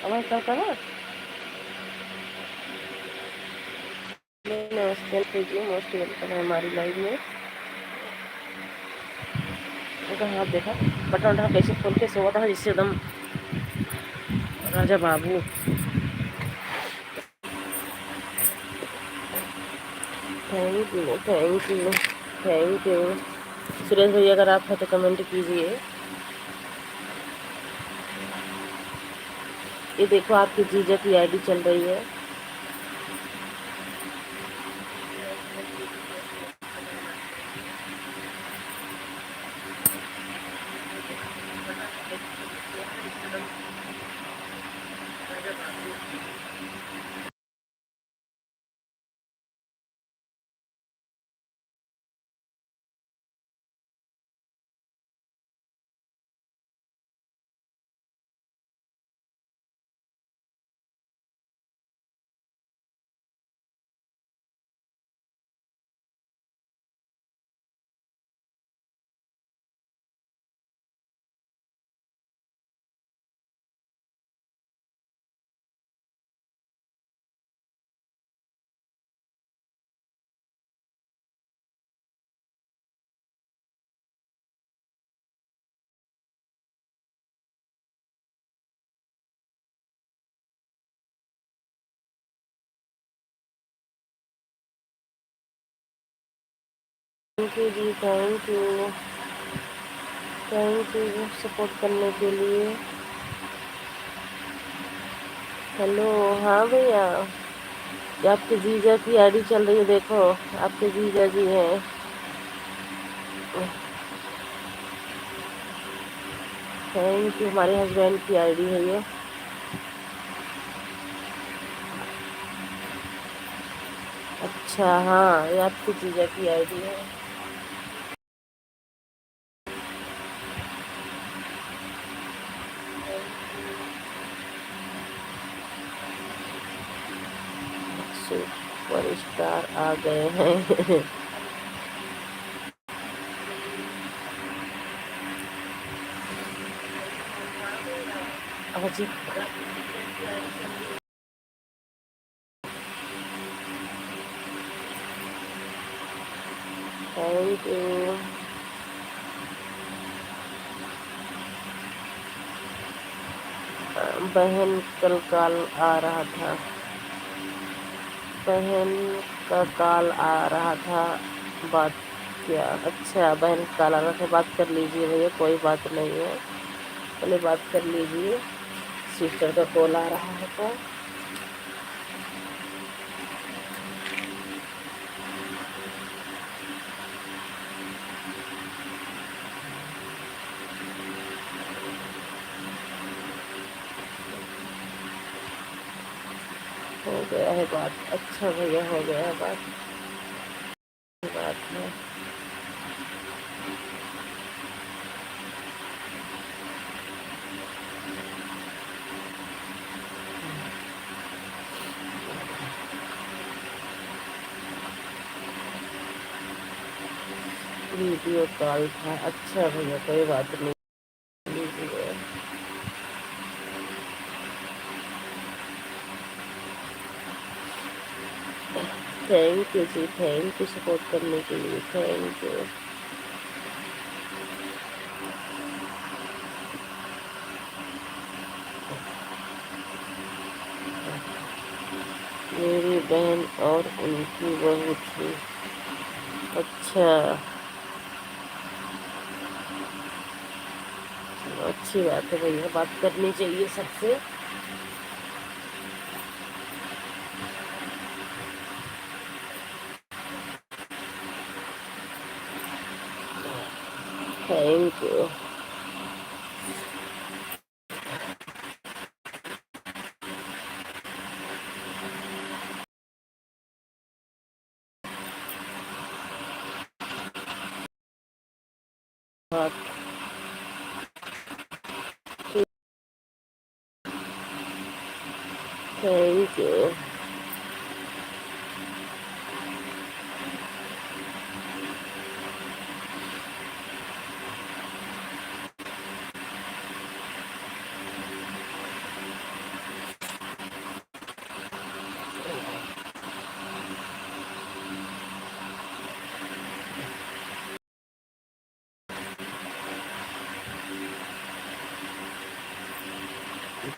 आवाज क्या करो? नमस्ते कीजिए, मोस्ट वेलकम है हमारी लाइव में। उनका हाथ देखा, बटन उठा कैसे खोल के सोता था जिससे एकदम राजा बाबू। Thank you, thank you, thank you. Suresh भैया अगर आप हैं तो कमेंट कीजिए। ये देखो आपकी जीजा की आईडी चल रही है। Thank you ji, thank you support करने के लिए। हेलो, हाँ भैया, ये आपके जीजा की आईडी चल रही है, देखो आपके जीजा जी हैं। थैंक यू, हमारे हस्बैंड की आईडी है ये। अच्छा हाँ, ये आपकी जीजा की आईडी है। सुपर स्टार आ गए हैं। अजी थैंक यू। बहन कल कॉल आ रहा था, बहन का कॉल आ रहा था, बात क्या? अच्छा, बहन का कॉल आ रहा था, बात कर लीजिए भैया, कोई बात नहीं है, पहले बात कर लीजिए। सिस्टर का कॉल आ रहा है तो हो गया है बात। अच्छा भैया, हो गया है बात, बात है। वीडियो कॉल था। अच्छा भैया, कोई बात नहीं, लीजिए। Thank you ji, thank you support करने के लिए, थैंक यू। मेरी बहन और उनकी बहू थी। अच्छा, अच्छी बात है भैया, बात करनी चाहिए सबसे। Thank you. हाँ, थैंक यू।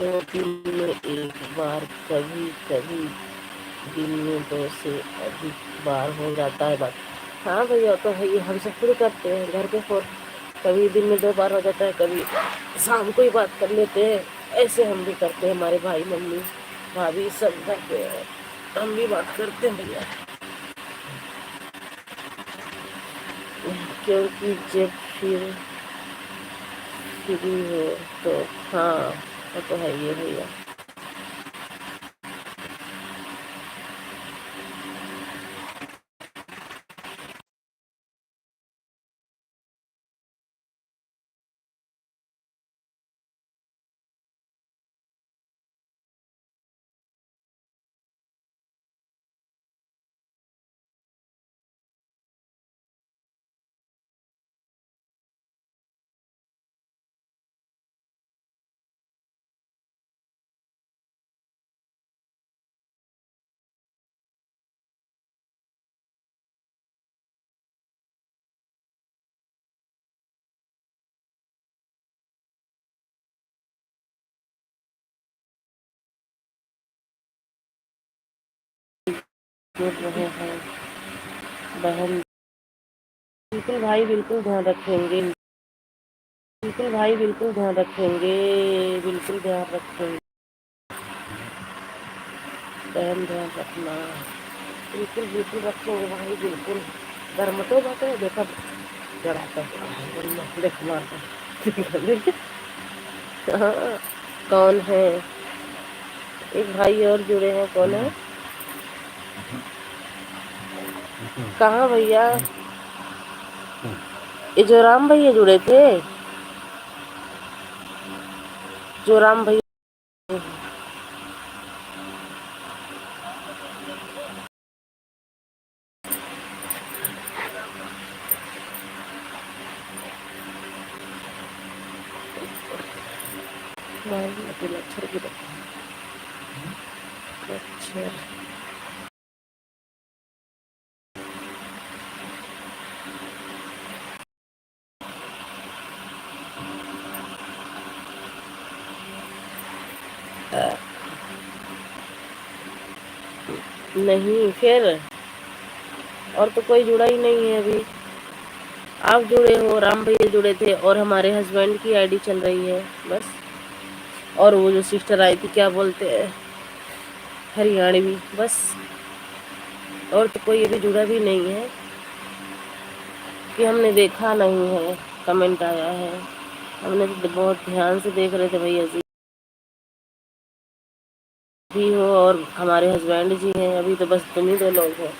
दो दिन में एक बार, कभी कभी दिन में दो से अधिक बार हो जाता है बात। हाँ भैया, तो है, हम सब खुद करते हैं घर पे फोन, कभी दिन में 2 बार हो जाता है, कभी शाम को ही बात कर लेते हैं। ऐसे हम भी करते हैं, हमारे भाई मम्मी भाभी सब करते हैं, हम भी बात करते हैं भैया। क्योंकि जब फिर फ्री हो तो, हाँ वो तो है ये भैया। बोल रहे हैं बहन बिल्कुल भाई, बिल्कुल ध्यान रखेंगे। बिल्कुल भाई, बिल्कुल ध्यान रखेंगे। बिल्कुल ध्यान रखेंगे। ध्यान रखना। बिल्कुल बिल्कुल रखेंगे भाई, बिल्कुल। गर्मटो बाटे देखा जड़ाता देख मारता। हाँ, कौन है? एक भाई और जुड़े हैं, कौन है? कहाँ भैया? ये जो राम भैया जुड़े थे, जो राम भैया। अच्छा, नहीं फिर और तो कोई जुड़ा ही नहीं है अभी। आप जुड़े हो, राम भैया जुड़े थे और हमारे हस्बैंड की आईडी चल रही है बस। और वो जो सिस्टर आई थी, क्या बोलते हैं, हरियाणवी, बस। और तो कोई अभी जुड़ा भी नहीं है कि हमने देखा नहीं है। कमेंट आया है, हमने तो बहुत ध्यान से देख रहे थे भैया जी भी हो और हमारे हस्बैंड जी हैं, अभी तो बस तुम ही दो लोग हो।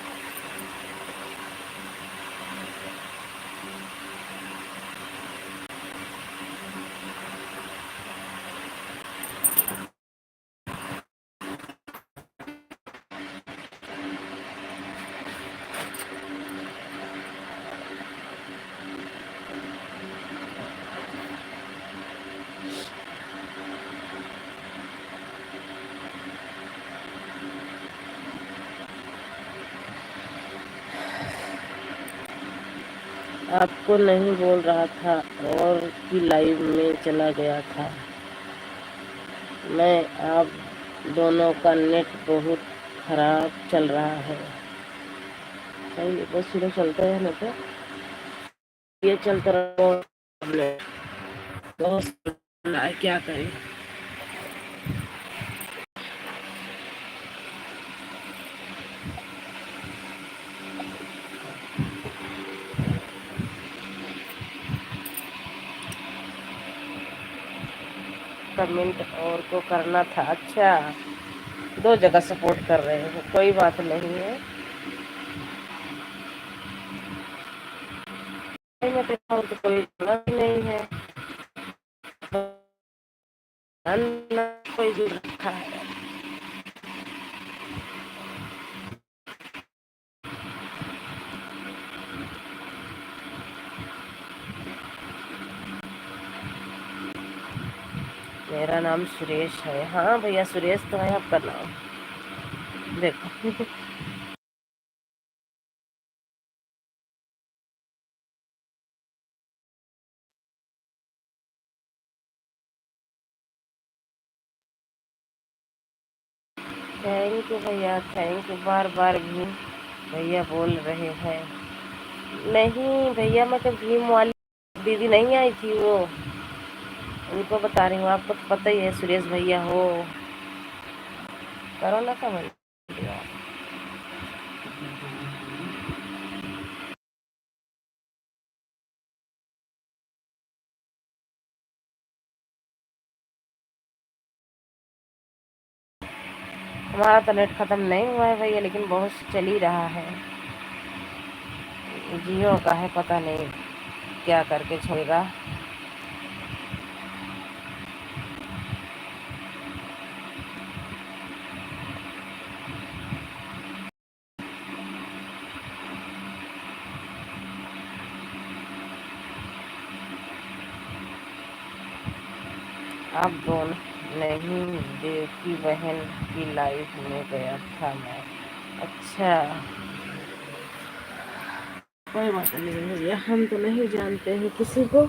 आपको नहीं बोल रहा था और की लाइव में चला गया था मैं। आप दोनों का नेट बहुत खराब चल रहा है। सही है, बस स्लो चलता है ना, तो ये चलता रहा। बहुत स्लो है, क्या करें। कमेंट और को करना था। अच्छा, दो जगह सपोर्ट कर रहे हैं, कोई बात नहीं है। मैं तो कोई जुड़ा ही नहीं है, कोई जुड़ रखा है। मेरा नाम सुरेश है। हाँ भैया, सुरेश तो है आपका नाम, देखो। थैंक यू भैया, थैंक यू। बार बार भीम भैया बोल रहे हैं। नहीं भैया, मैं तो भीम वाली दीदी नहीं आई थी, वो उनको बता रही हूँ। आपको तो पता ही है, सुरेश भैया हो, करो ना कमेंट। हमारा तो नेट खत्म नहीं हुआ है भैया, लेकिन बहुत चल ही रहा है। जियो का है, पता नहीं क्या करके छोड़ेगा। आप दोनों नहीं देखी, बहन की लाइफ में गया था मैं। अच्छा, कोई बात नहीं भैया, हम तो नहीं जानते हैं किसी को,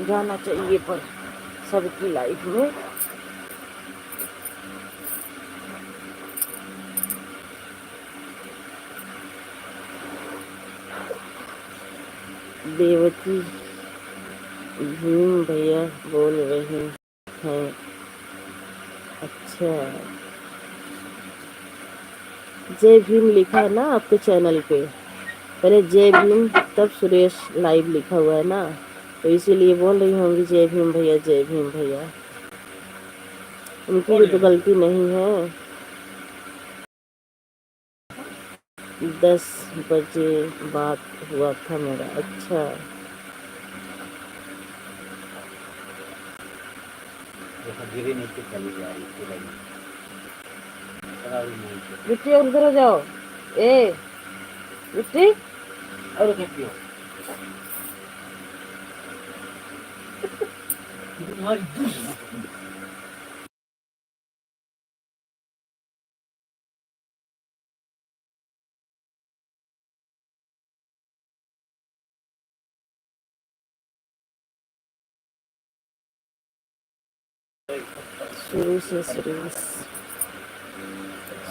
जाना चाहिए पर सबकी लाइफ में। देवकी भीम भैया बोल रहे हैं। अच्छा, जय भीम लिखा है ना आपके चैनल पे? पहले जय भीम तब सुरेश लाइव लिखा हुआ है ना, तो इसीलिए बोल रही होंगी जय भीम भैया, जय भीम भैया। उनकी भी तो गलती नहीं है। 10 बजे बात हुआ था मेरा। अच्छा, बिट्टी और उधर हो जाओ। ए बिट्टी और शुरू से सुरेश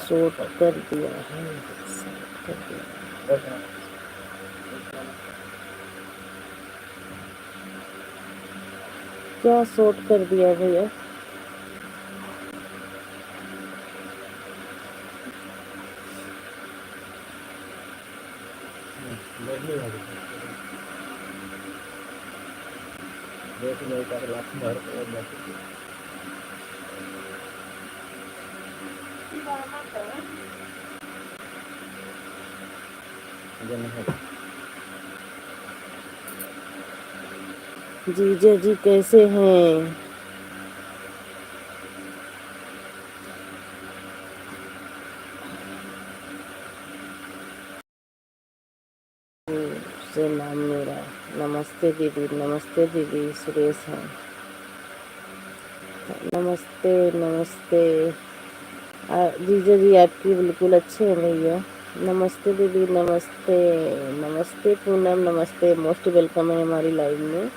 शॉर्ट कर दिया है, शॉर्ट कर दिया। क्या शॉर्ट कर दिया भैया? जीजा जी कैसे हैं? से नाम मेरा। नमस्ते दीदी, नमस्ते दीदी, सुरेश है। नमस्ते नमस्ते। जीजा जी आपकी बिल्कुल अच्छे हैं भैया। नमस्ते दीदी, नमस्ते। नमस्ते पूनम, नमस्ते, मोस्ट वेलकम है हमारी लाइव में।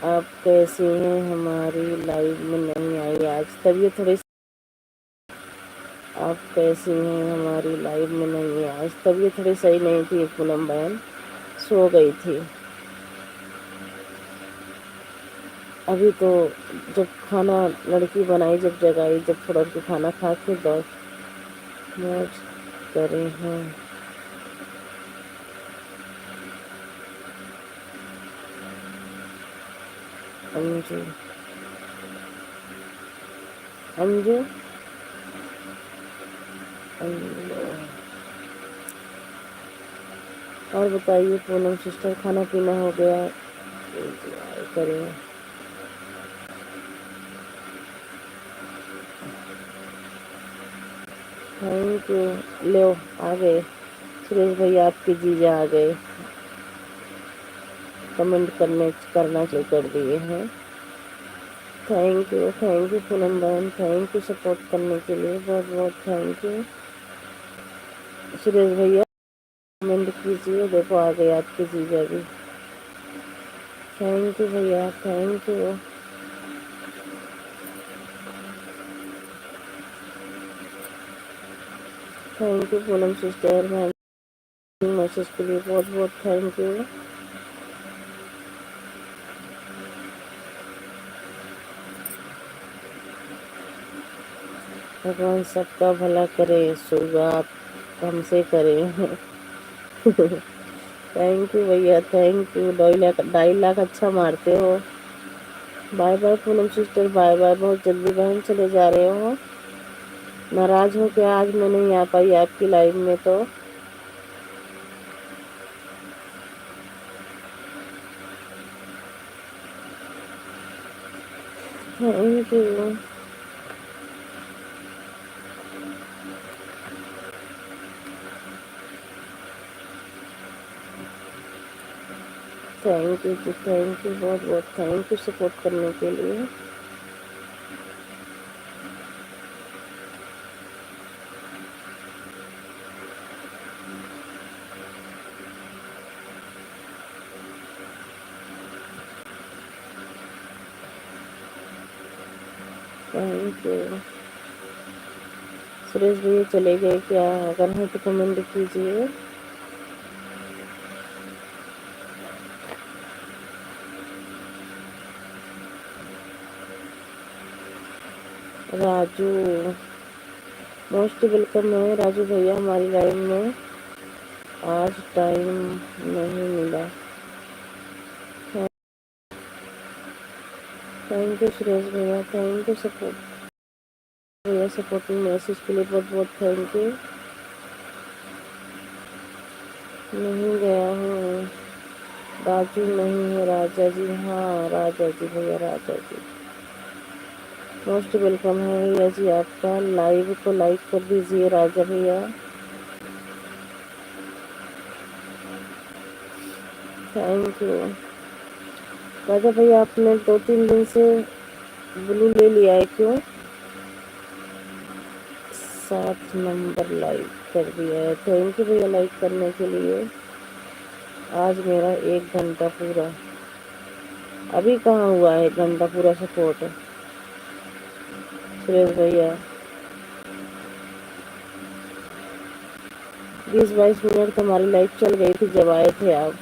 आप कैसी हैं? हमारी लाइव में नहीं आई आज, तबीयत थोड़ी। आप कैसी हैं? हमारी लाइव में नहीं आई आज, तबीयत थोड़ी सही नहीं थी पूनम बहन, सो गई थी। अभी तो जब खाना लड़की बनाई, जब जगाई, जब थोड़ा उनकी खाना खा के दौड़ मौज करे हैं। अंजू अंजू अंजू। और बताइए पूनम सिस्टर, खाना पीना हो गया? करें। Thank you. लो आ गए सुरेश भैया, आपके जीजा आ गए, कमेंट करना शुरू कर दिए हैं। थैंक यू पूनम बहन, थैंक यू सपोर्ट करने के लिए, बहुत बहुत थैंक यू। सुरेश भैया कमेंट कीजिए, देखो आ गए आपके जीजा भी। थैंक यू भैया, thank you. Thank you Poonam sister, message के लिए बहुत बहुत थैंक यू। भगवान सबका भला करे, शुरुआत हमसे करें। थैंक यू भैया, थैंक यू। 2.5 लाख अच्छा मारते हो। Bye bye Poonam sister, bye bye. बहुत जल्दी बहन चले जा रहे हो? नाराज हो क्या आज मैं नहीं आ पाई आपकी लाइव में? तो thank you. Thank you ji, thank you, बहुत बहुत थैंक यू सपोर्ट करने के लिए। Thank you. सुरेश भैया चले गए क्या? अगर हैं तो कमेंट कीजिए। राजू मोस्ट वेलकम है राजू भैया हमारी लाइव में। आज टाइम नहीं मिला। थैंक यू सुरेश भैया, थैंक यू सपोर्ट भैया, सपोर्टिंग मैसेज के लिए बहुत बहुत थैंक यू। नहीं गया हूँ राजू, नहीं है राजा जी। हाँ राजा जी भैया, राजा जी मोस्ट वेलकम है भैया जी आपका। लाइव को लाइक कर दीजिए राजा भैया, थैंक यू। राजा भैया आपने 2-3 दिन से ब्लू ले लिया है क्यों? 7 नंबर लाइक कर दिया है, थैंक यू भैया लाइक करने के लिए। आज मेरा 1 घंटा पूरा। अभी कहाँ हुआ है 1 घंटा पूरा सपोर्ट सुरेश भैया? 20-22 मिनट तो हमारी लाइफ चल गई थी जब आए थे आप।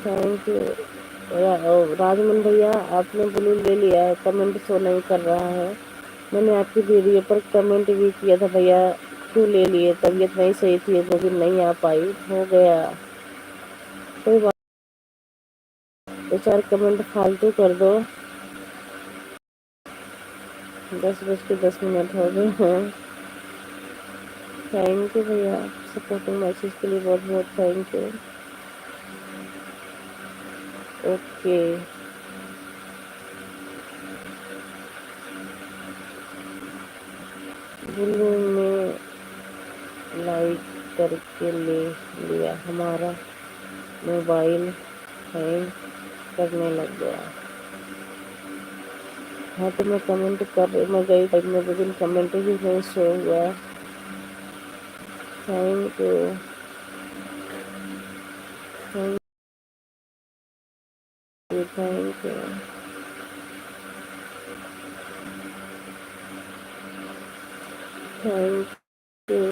Thank you. राजमन भैया आपने ब्लू ले लिया है, कमेंट शो नहीं कर रहा है। मैंने आपकी वीडियो पर कमेंट भी किया था भैया, क्यों ले लिए? तबीयत नहीं सही थी 2 दिन नहीं आ पाई, हो गया कोई बात। 2-4 कमेंट फालतू कर दो। 10:10 हो गए हैं। थैंक यू भैया सपोर्टिंग मैसेज के लिए बहुत बहुत थैंक यू। ओके ब्लू में लाइक करके ले लिया, हमारा मोबाइल हैंग करने लग गया। हाँ तो मैं कमेंट कर रही, मैं गई टाइम में लेकिन कमेंट भी नहीं शो हुआ। Thank you, thank you, thank you, thank you.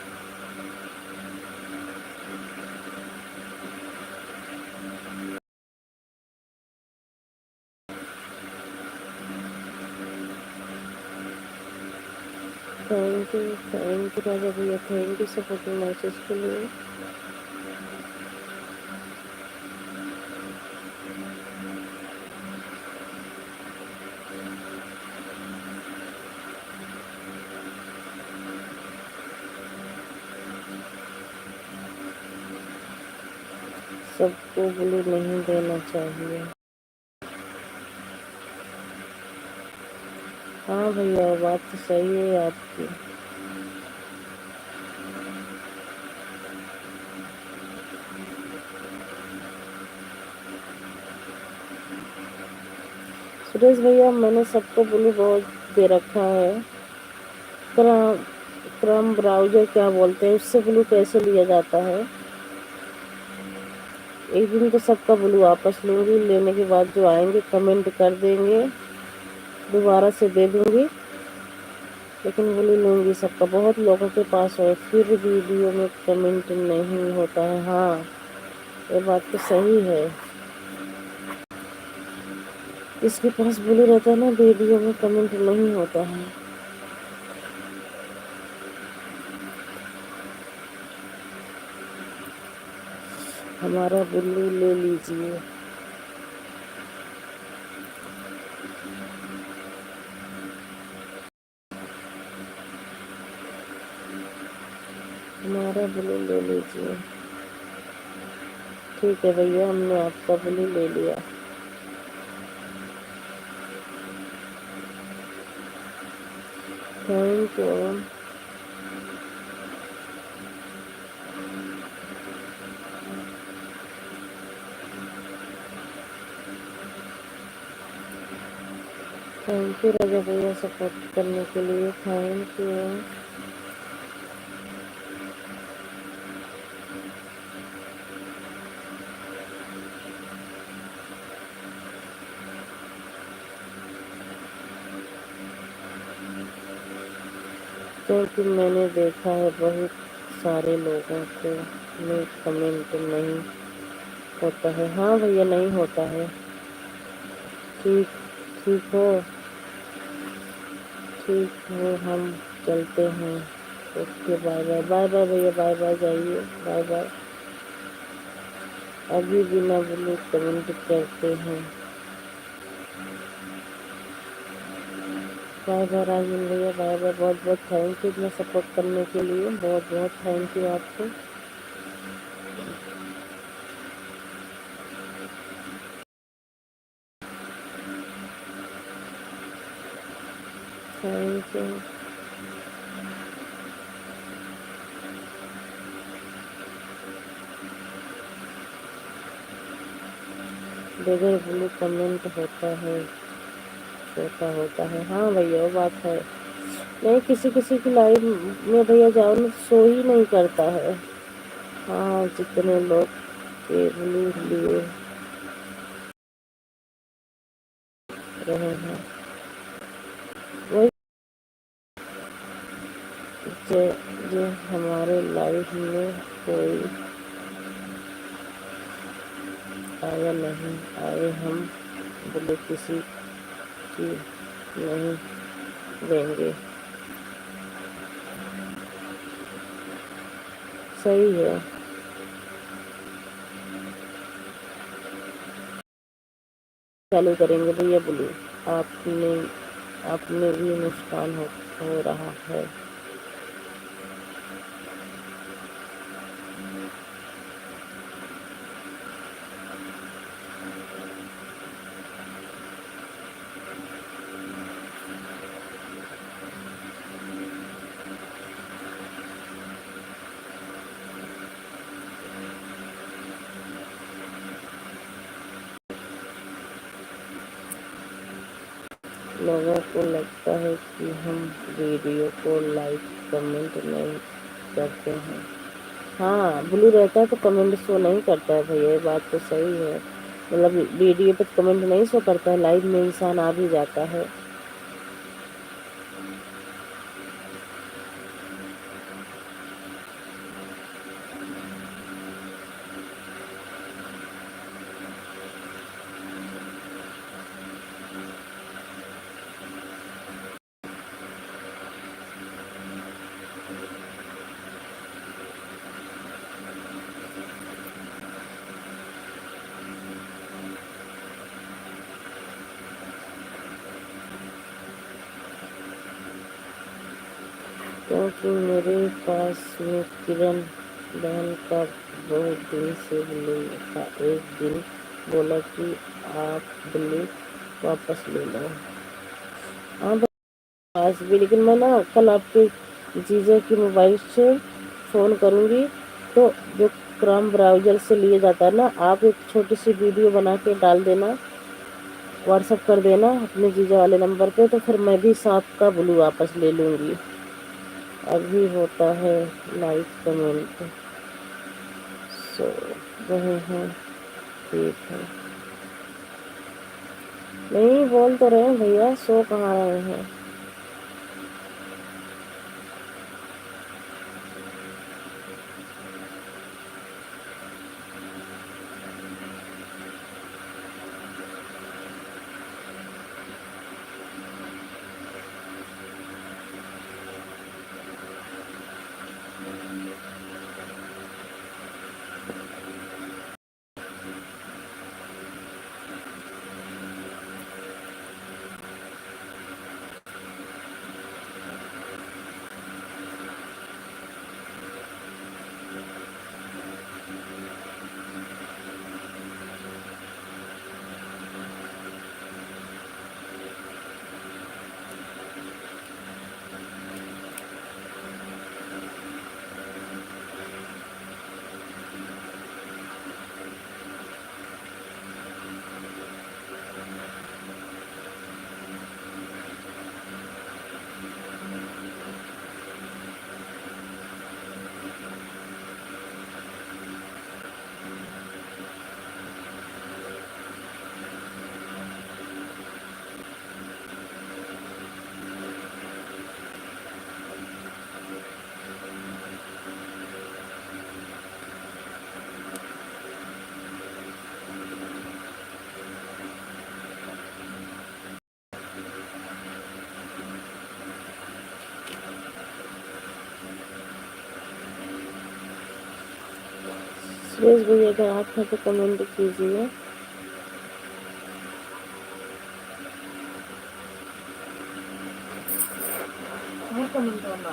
Thank you Raja भैया, थैंक यू सपोर्टिंग मैसेज के लिए। सबको ब्लू नहीं देना चाहिए। हाँ भैया बात तो सही है आपकी। सुरेश भैया मैंने सबको ब्लू बहुत दे रखा है। क्रम क्रम ब्राउजर क्या बोलते हैं, उससे ब्लू कैसे लिया जाता है? एक दिन तो सबका ब्लू वापस लूँगी, लेने के बाद जो आएंगे कमेंट कर देंगे, दोबारा से दे दूँगी, लेकिन ब्लू लूँगी सबका। बहुत लोगों के पास है फिर वीडियो में कमेंट नहीं होता है। हाँ ये बात तो सही है, इसके पास ब्लू रहता है ना, वीडियो में कमेंट नहीं होता है। हमारा ब्लू ले लीजिए। हमारा ब्लू ले लीजिए। ठीक है भैया हमने आपका ब्लू ले लिया। Thank you. Thank you Raja भैया सपोर्ट करने के लिए, थैंक यू। क्योंकि मैंने देखा है बहुत सारे लोगों को में कमेंट नहीं होता है। हाँ भैया नहीं होता है। ठीक ठीक हो। ठीक है, हम चलते हैं। Okay, bye bye. Bye bye भैया, बाय बाय, जाइए, बाय बाय। अभी बिना बोले कमेंट करते हैं। बाय बाय राजन भैया, बाय बाय। बहुत बहुत थैंक यू इतना सपोर्ट करने के लिए, बहुत बहुत थैंक यू आपको। Thank you. बगैर ब्लू कमेंट होता है, छोटा होता है। हाँ भैया, वो बात है। नहीं, किसी किसी की लाइफ में भैया जाओ ना, शो ही नहीं करता है। हाँ, जितने लोग के ब्लू लिए रहे हैं, वही जो जो हमारे लाइफ में कोई आया नहीं, आए हम बोले किसी की नहीं देंगे। सही है। चालू करेंगे भैया ब्लू। आपने आपने भी नुकसान हो रहा है। लोगों को लगता है कि हम वीडियो को लाइक कमेंट नहीं करते हैं। हाँ, ब्लू रहता है तो कमेंट शो नहीं करता है भैया, ये बात तो सही है। मतलब वीडियो पे कमेंट नहीं शो करता है, लाइव में इंसान आ भी जाता है। क्योंकि मेरे पास में किरण बहन का बहुत दिन से ब्लू था। एक दिन बोला कि आप ब्लू वापस ले लो। हाँ पास भी, लेकिन मैं ना कल आपके जीजा की मोबाइल से फ़ोन करूँगी, तो जो क्रोम ब्राउज़र से लिए जाता है ना, आप एक छोटी सी वीडियो बना के डाल देना, व्हाट्सअप कर देना अपने जीजा वाले नंबर पे, तो फिर मैं भी सांप का ब्लू वापस ले लूँगी। अभी होता है लाइक कमेंट सो रहे हैं, ठीक है। नहीं बोल तो रहे हैं भैया, सो कहाँ रहे हैं। सुरेश भैया अगर आप हैं तो कमेंट कीजिए। कमेंट करना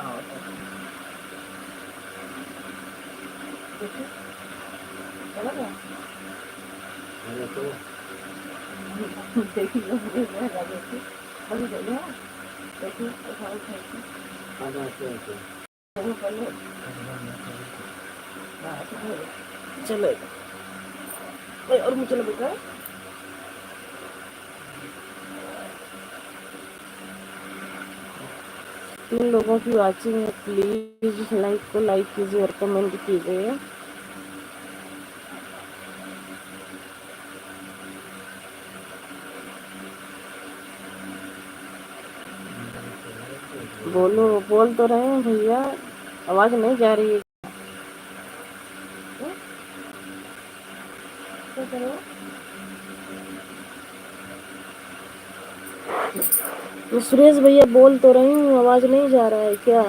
चलो और मुझे लगा जिन लोगों की वाचिंग है प्लीज लाइक को लाइक कीजिए और कमेंट कीजिए। बोलो, बोल तो रहे हैं भैया, आवाज नहीं जा रही है। क्या करो? तो सुरेश भैया बोल तो रही हूँ, आवाज नहीं जा रहा है क्या?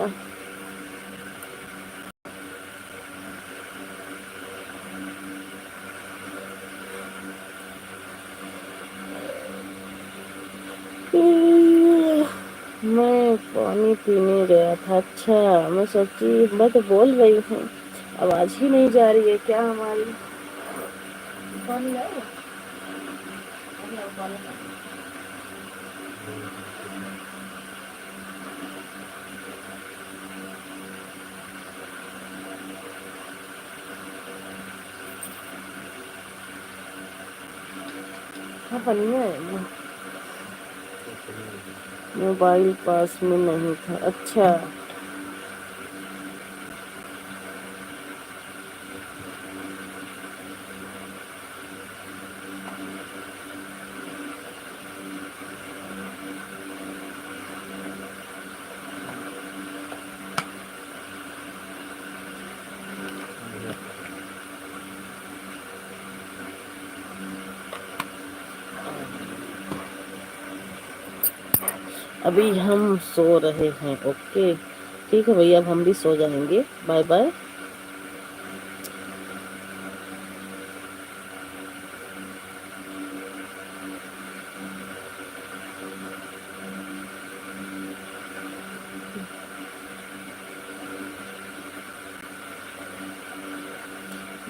मैं पानी पीने गया था। अच्छा, मैं सोची, मैं तो बोल रही हूँ, आवाज ही नहीं जा रही है क्या हमारी? पानी लाए? हाँ, पानी है। मोबाइल पास में नहीं था। अच्छा, अभी हम सो रहे हैं। ओके, ठीक है भैया, अब हम भी सो जाएंगे। Bye bye.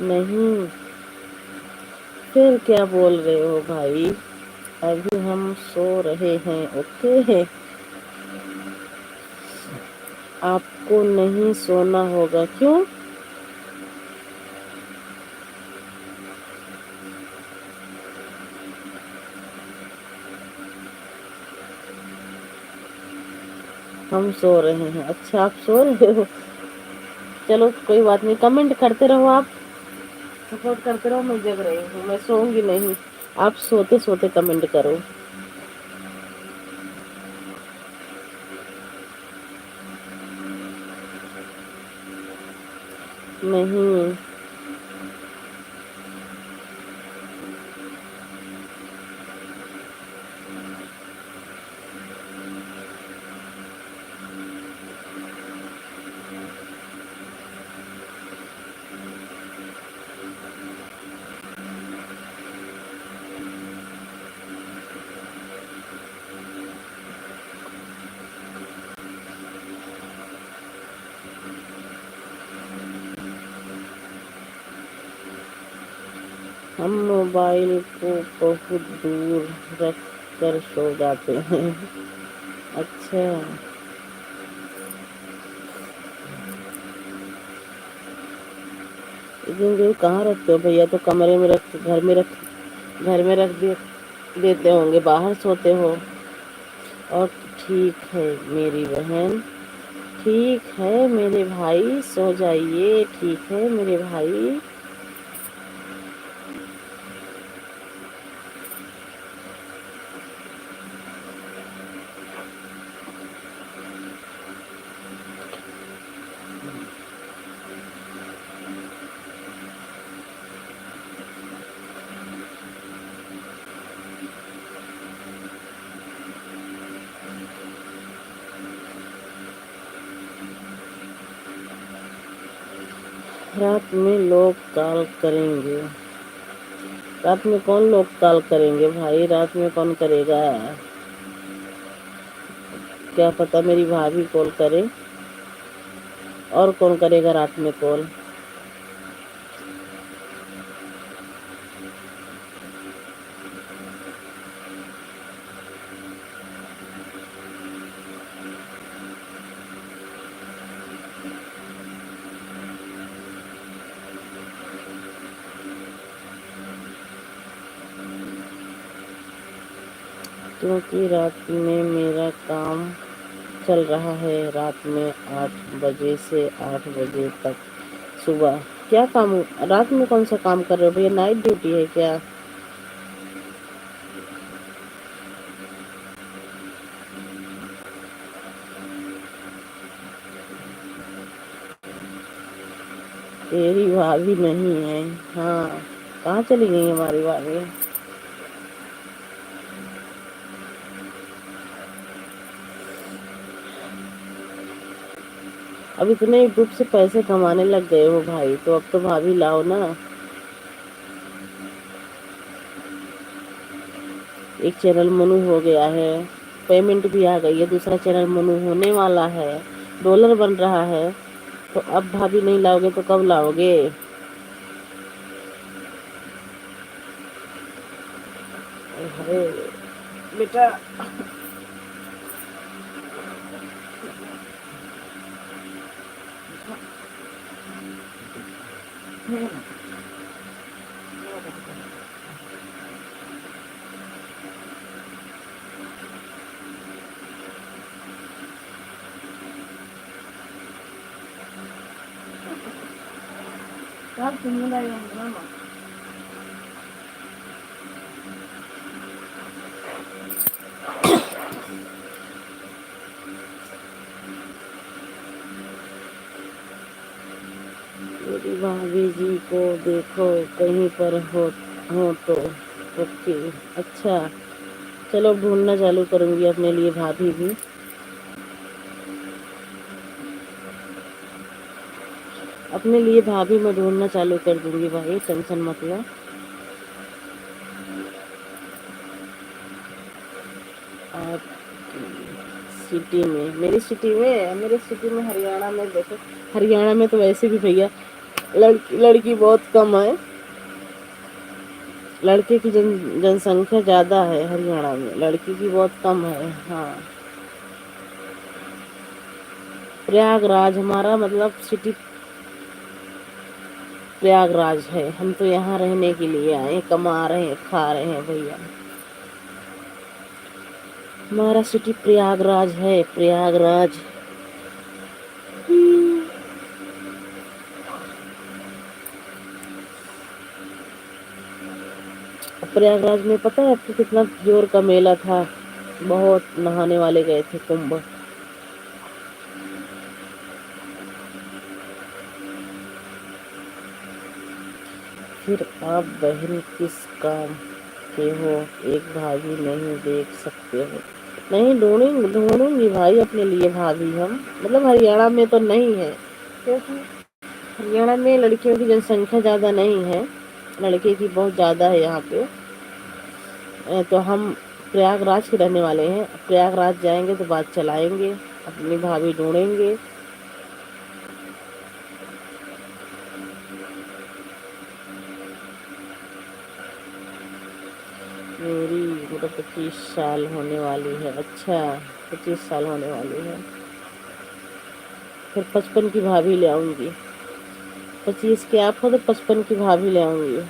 नहीं, फिर क्या बोल रहे हो भाई? अभी हम सो रहे हैं। ओके, आपको नहीं सोना होगा। क्यों? हम सो रहे हैं। अच्छा, आप सो रहे हो? चलो कोई बात नहीं, कमेंट करते रहो, आप सपोर्ट करते रहो। मैं जग रही हूँ, मैं सोऊंगी नहीं। आप सोते सोते कमेंट करो। नहीं, हम मोबाइल को बहुत दूर रख कर सो जाते हैं। अच्छा, लेकिन जो कहाँ रखते हो भैया? तो कमरे में रख, घर में रख देते होंगे, बाहर सोते हो। और ठीक है मेरी बहन, ठीक है मेरे भाई, सो जाइए। ठीक है मेरे भाई। रात में लोग कॉल करेंगे। रात में कौन लोग कॉल करेंगे भाई, रात में कौन करेगा? क्या पता मेरी भाभी कॉल करे, और कौन करेगा रात में कॉल? क्योंकि रात में मेरा काम चल रहा है, रात में 8 बजे से 8 बजे तक सुबह। क्या काम? रात में कौन सा काम कर रहे हो भैया? नाइट ड्यूटी है क्या? तेरी भाभी नहीं है? हाँ, कहाँ चली गई हमारी भाभी? अब इतने यूट्यूब से पैसे कमाने लग गए हो भाई, तो अब तो भाभी लाओ ना। एक चैनल मनु हो गया है, पेमेंट भी आ गई है, दूसरा चैनल मनु होने वाला है, डॉलर बन रहा है। तो अब भाभी नहीं लाओगे तो कब लाओगे? अरे बेटा, मेरी भाभी जी को देखो, कहीं पर हो तो। ओके, अच्छा, चलो ढूंढना चालू करूंगी अपने लिए भाभी भी। अपने लिए भाभी मैं ढूंढना चालू कर दूंगी भाई, टेंशन मत लो। आप सिटी में, मेरी सिटी में हरियाणा में देखो, हरियाणा में तो वैसे भी भैया लड़की लड़की बहुत कम है। लड़के की जनसंख्या ज़्यादा है हरियाणा में, लड़की की बहुत कम है। हाँ, प्रयागराज हमारा मतलब सिटी प्रयागराज है। हम तो यहाँ रहने के लिए आए, कमा रहे हैं, खा रहे हैं भैया। हमारा सिटी प्रयागराज है, प्रयागराज। प्रयागराज में पता है आपको कितना जोर का मेला था? बहुत नहाने वाले गए थे, कुंभ। फिर आप बहन किस काम के हो? एक भाभी नहीं देख सकते हो? नहीं, ढूंढूंगी ढूंढूंगी भाई अपने लिए भाभी हम, मतलब हरियाणा में तो नहीं है, क्योंकि हरियाणा में लड़कियों की जनसंख्या ज़्यादा नहीं है, लड़के की बहुत ज़्यादा है यहाँ पे। तो हम प्रयागराज के रहने वाले हैं, प्रयागराज जाएंगे तो बात चलाएंगे, अपनी भाभी ढूंढेंगे। मेरी मतलब 25 साल होने वाली है। अच्छा, 25 साल होने वाली है। फिर 55 की भाभी ले आऊंगी। 25 के आप हो तो 55 की भाभी ले आऊंगी।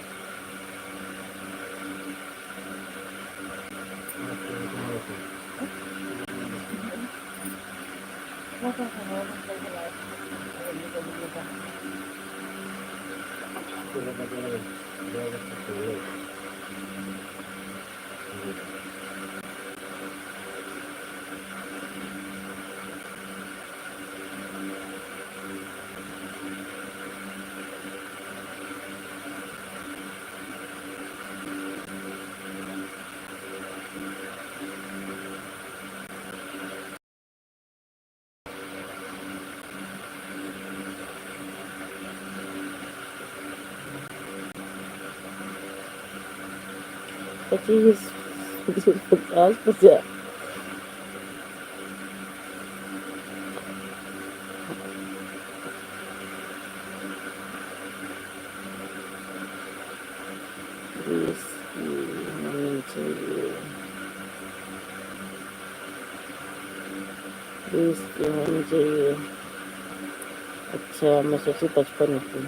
25 50 20 की होनी चाहिए, 20 की होनी चाहिए। अच्छा, मैं सोची 55 की।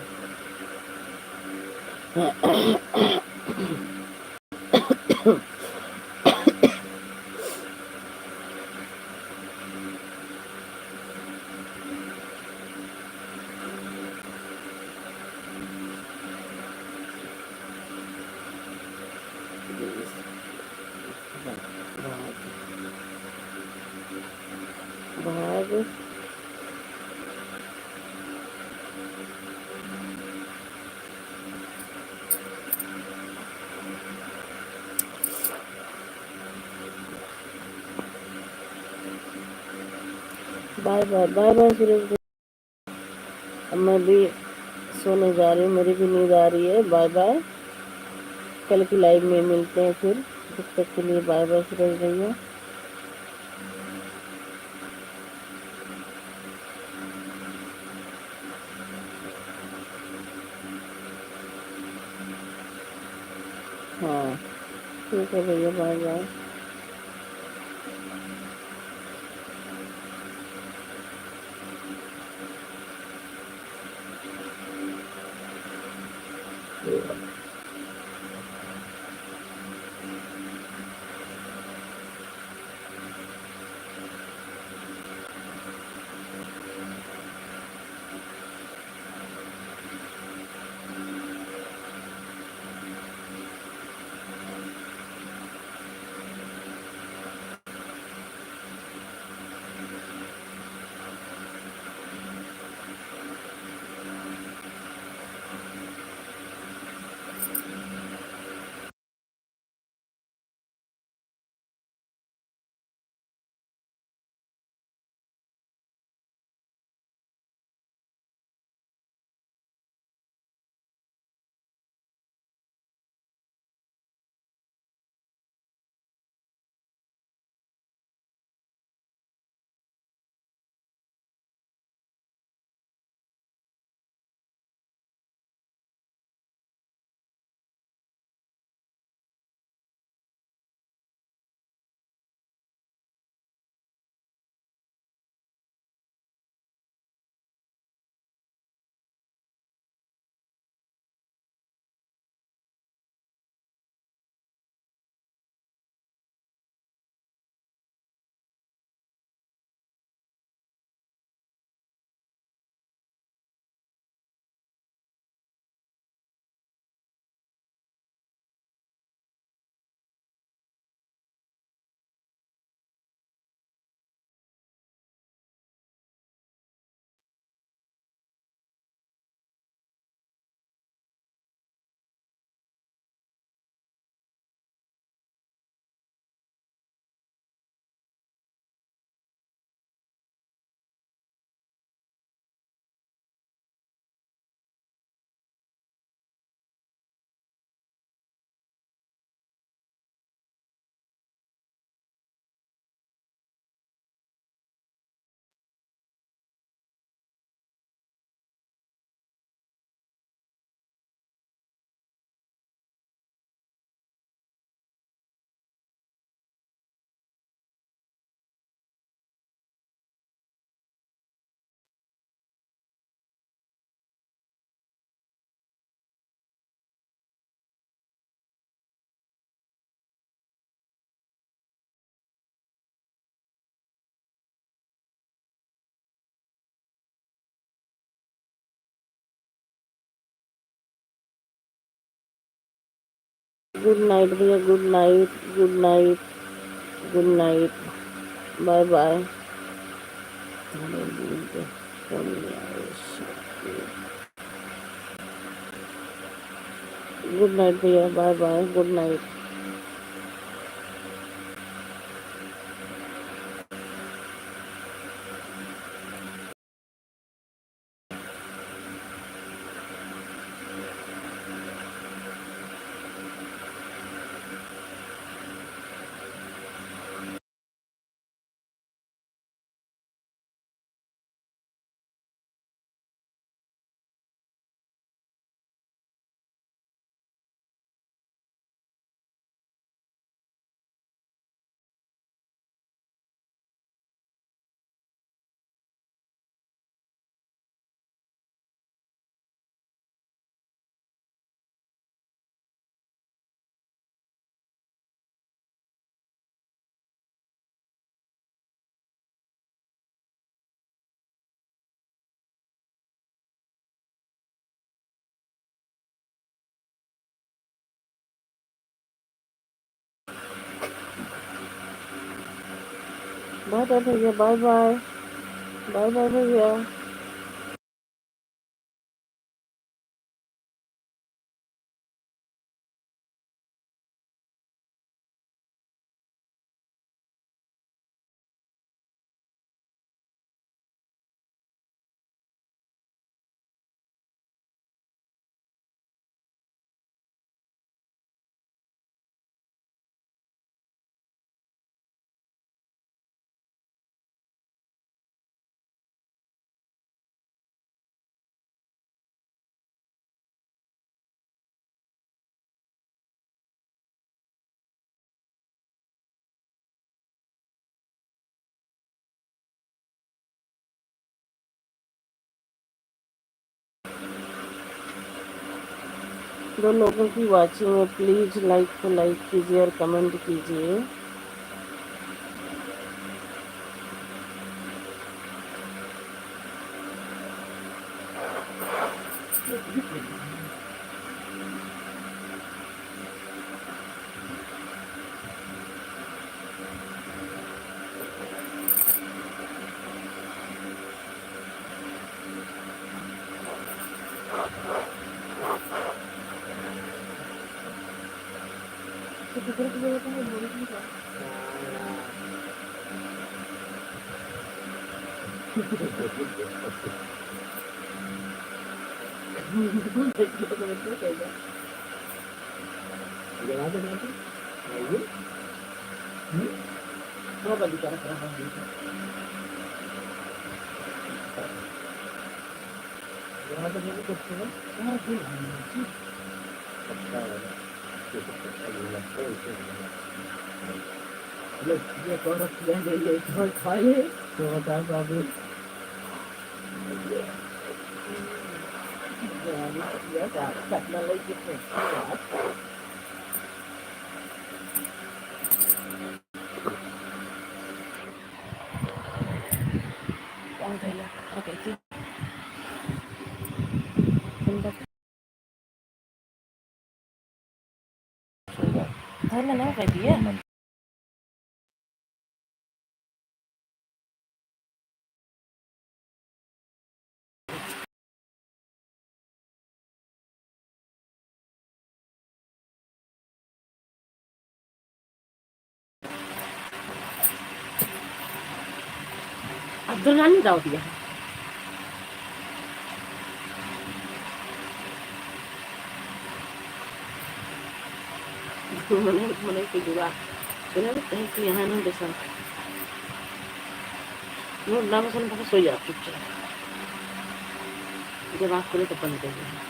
भाग भाग बाय बाय बाय बाय सूरज भाई। अब मैं भी सोने जा रही हूँ, मेरी भी नींद आ रही है। बाय बाय, कल की लाइव में मिलते हैं फिर। तब तक के लिए बाय बाय सूरज भैया। हाँ ठीक है भैया, बाय बाय। गुड नाइट भैया, good night, good night, good night, bye bye. Good night भैया, bye bye, good night. Bye bye भैया, बाय बाय, बाय बाय भैया। दो लोगों की वाचिंग है, प्लीज लाइक को लाइक कीजिए और कमेंट कीजिए। अब्दुल नानी दाव दिया मैंने जुड़ा कहीं कि यहाँ नहीं बेसा ना बसन बहुत सो जा चुपचाप जब आप करे तो बंद कर दिया।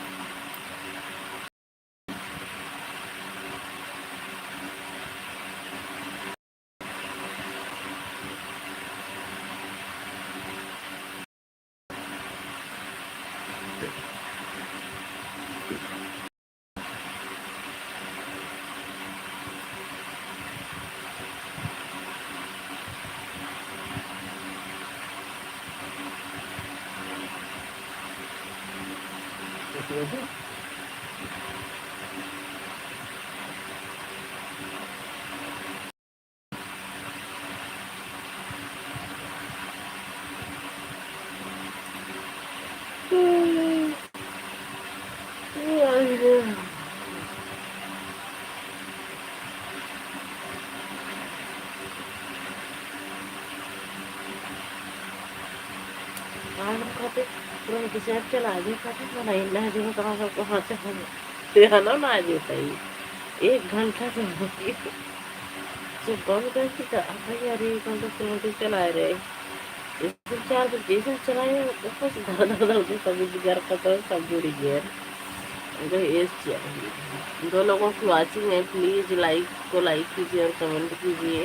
चला सबको हाथ से ना आज बताइए 1 घंटा से बंद करके यार 1 घंटा से चला रहे 4 बजे से चलाए बस धर सब घर का तो सब जुड़ी गया चाहिए। 2 लोगों की वाचिंग है, प्लीज लाइक को लाइक कीजिए और कमेंट कीजिए।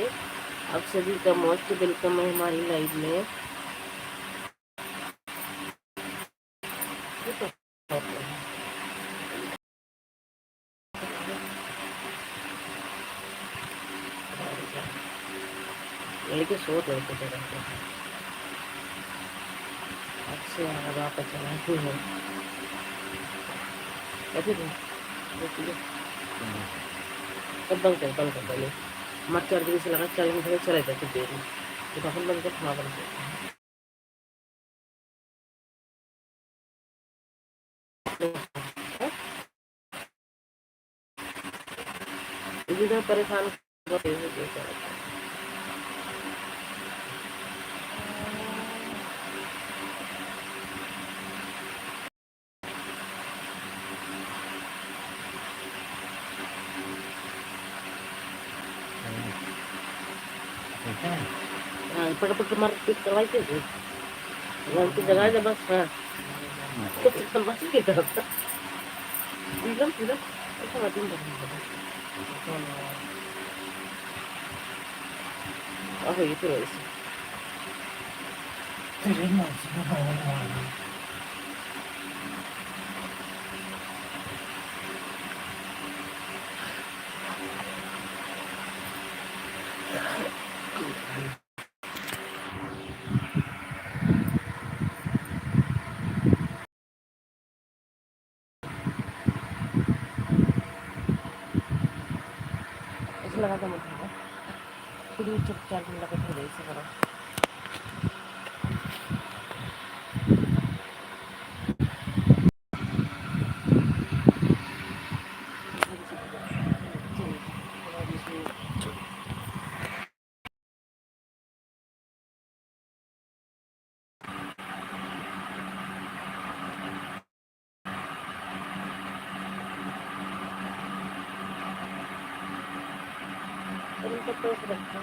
आप सभी का मोस्ट वेलकम है हमारी लाइव में। लेकिन सो रहे थे अच्छे हवा का चलाती है बंद कर पहले मत कर से लगा चलने चले जाते देर में ढक्कन बंद कर, थोड़ा बंद कर। इधर परेशान कर रही है। हाँ, पटापट मार पीट करवाई थी गलती जगह है बस। हाँ, कुछ बस की तरफ था एकदम एकदम ऐसा बात नहीं करना। ये फिर ऐसे लगा था मुझे फिर चुपचाप लगा था ऐसे करो। उनको तो रखा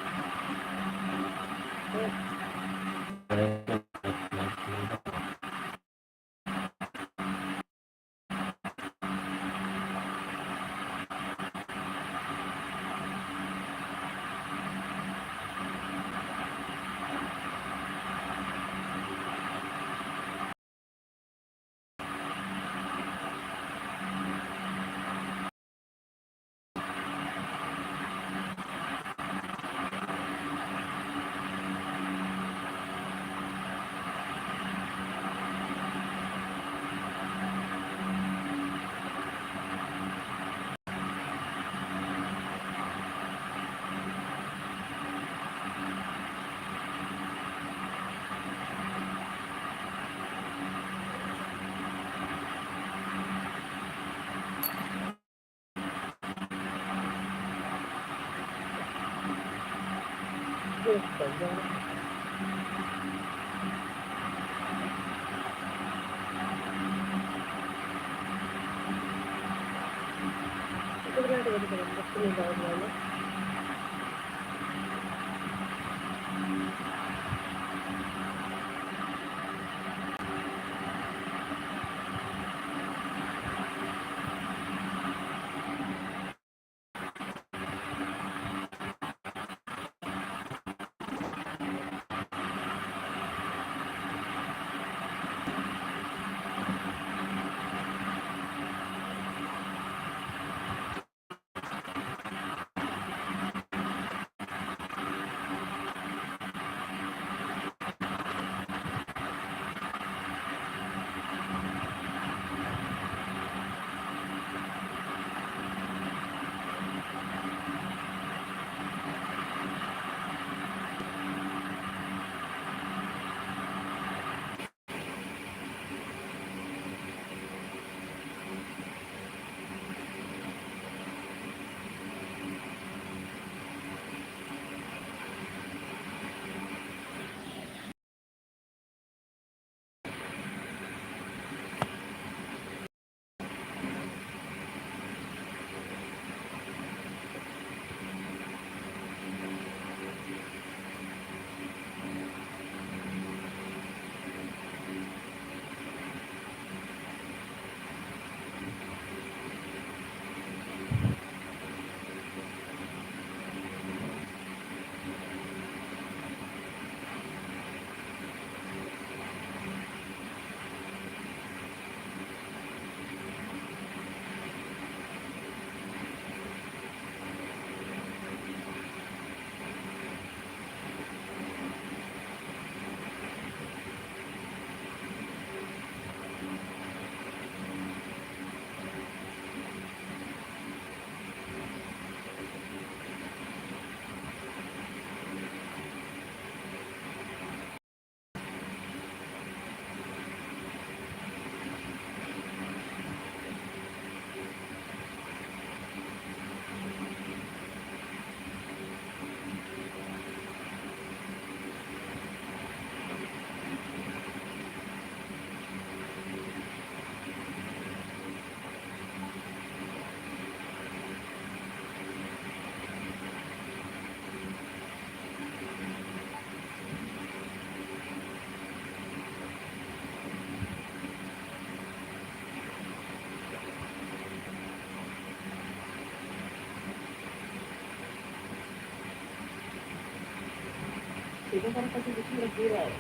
देखो पर कैसे कुछ लग रहा है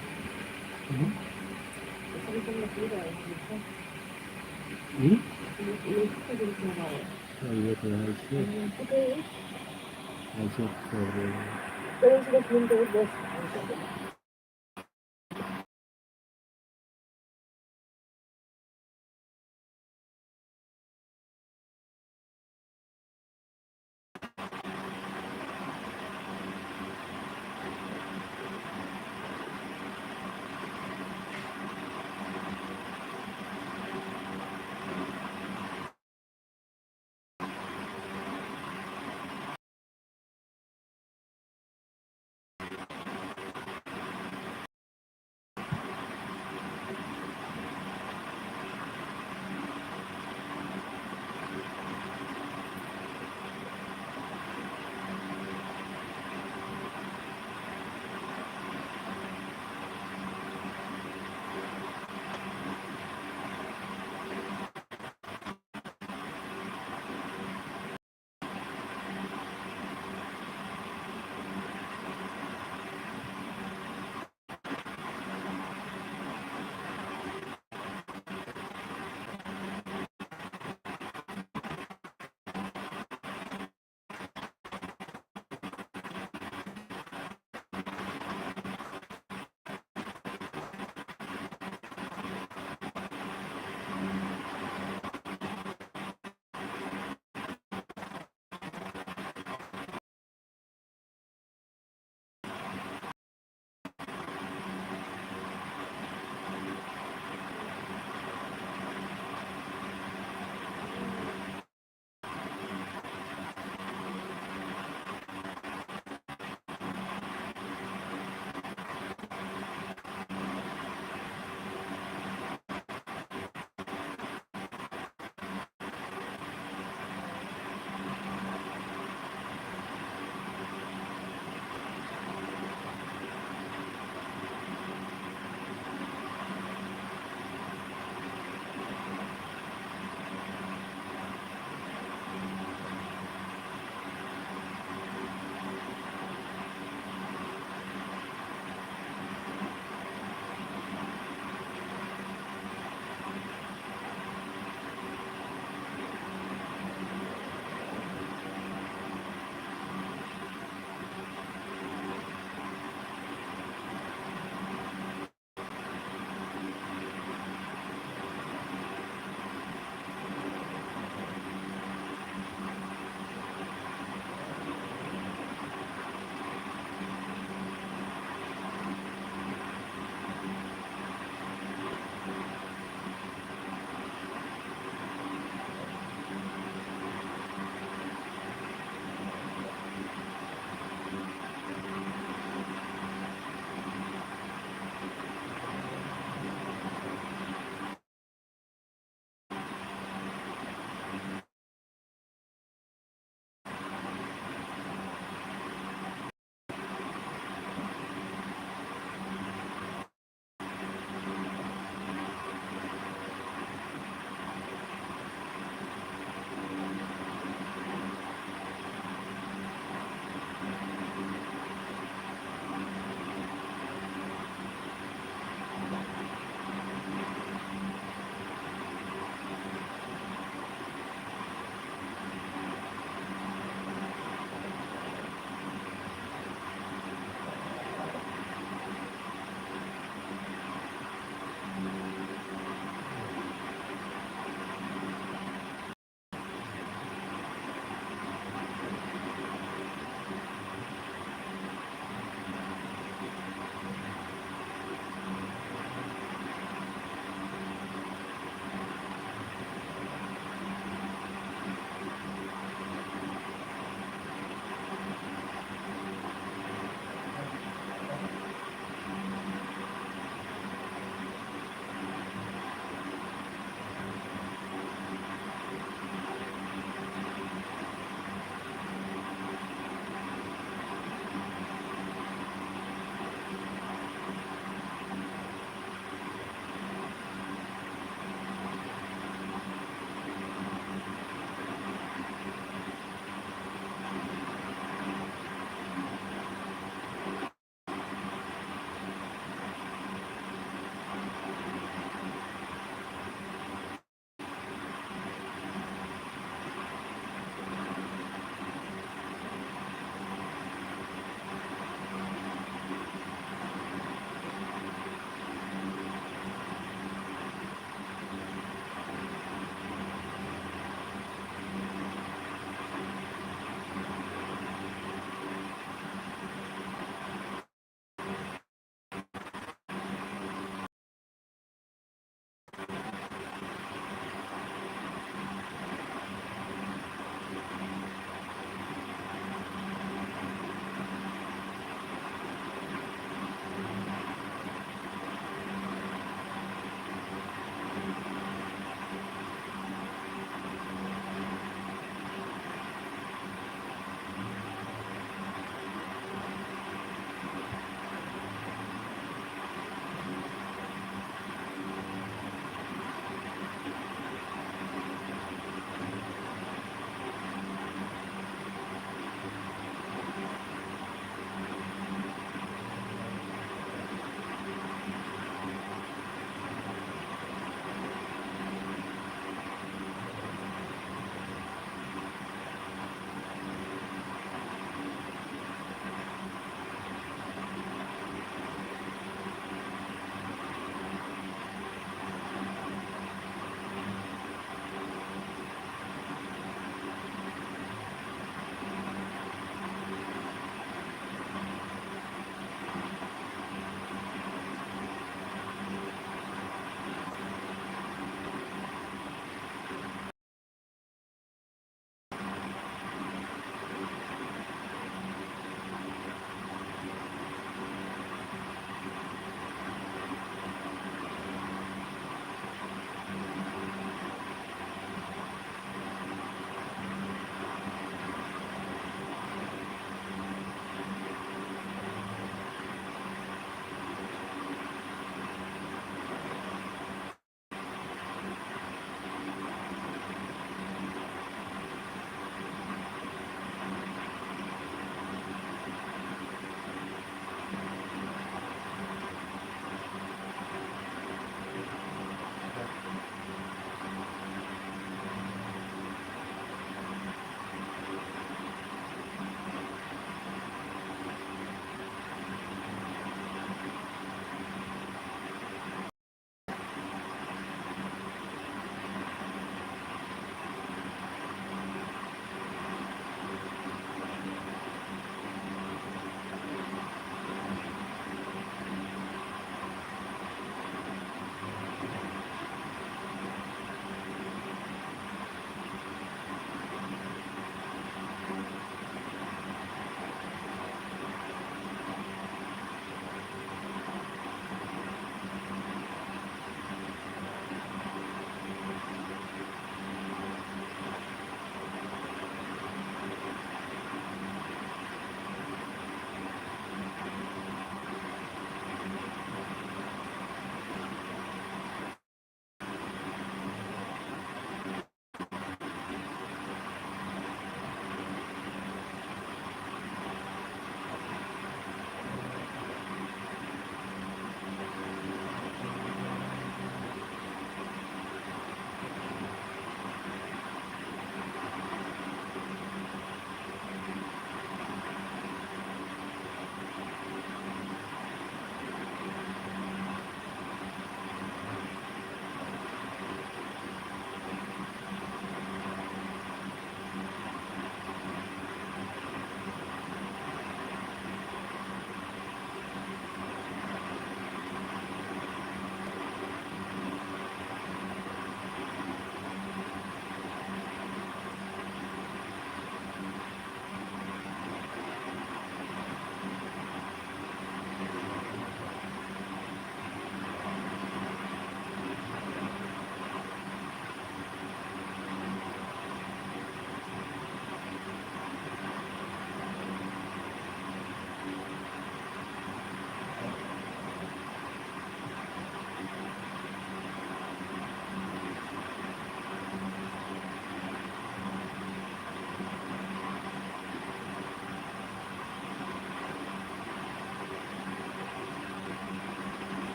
ऐसा भी लग रहा है ये तो दिख रहा है ये तो ऐसे छोड़ देगा तो इसलिए फिल्म तो बस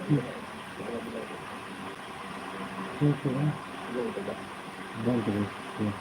ठीक ठीक है ना बंद करो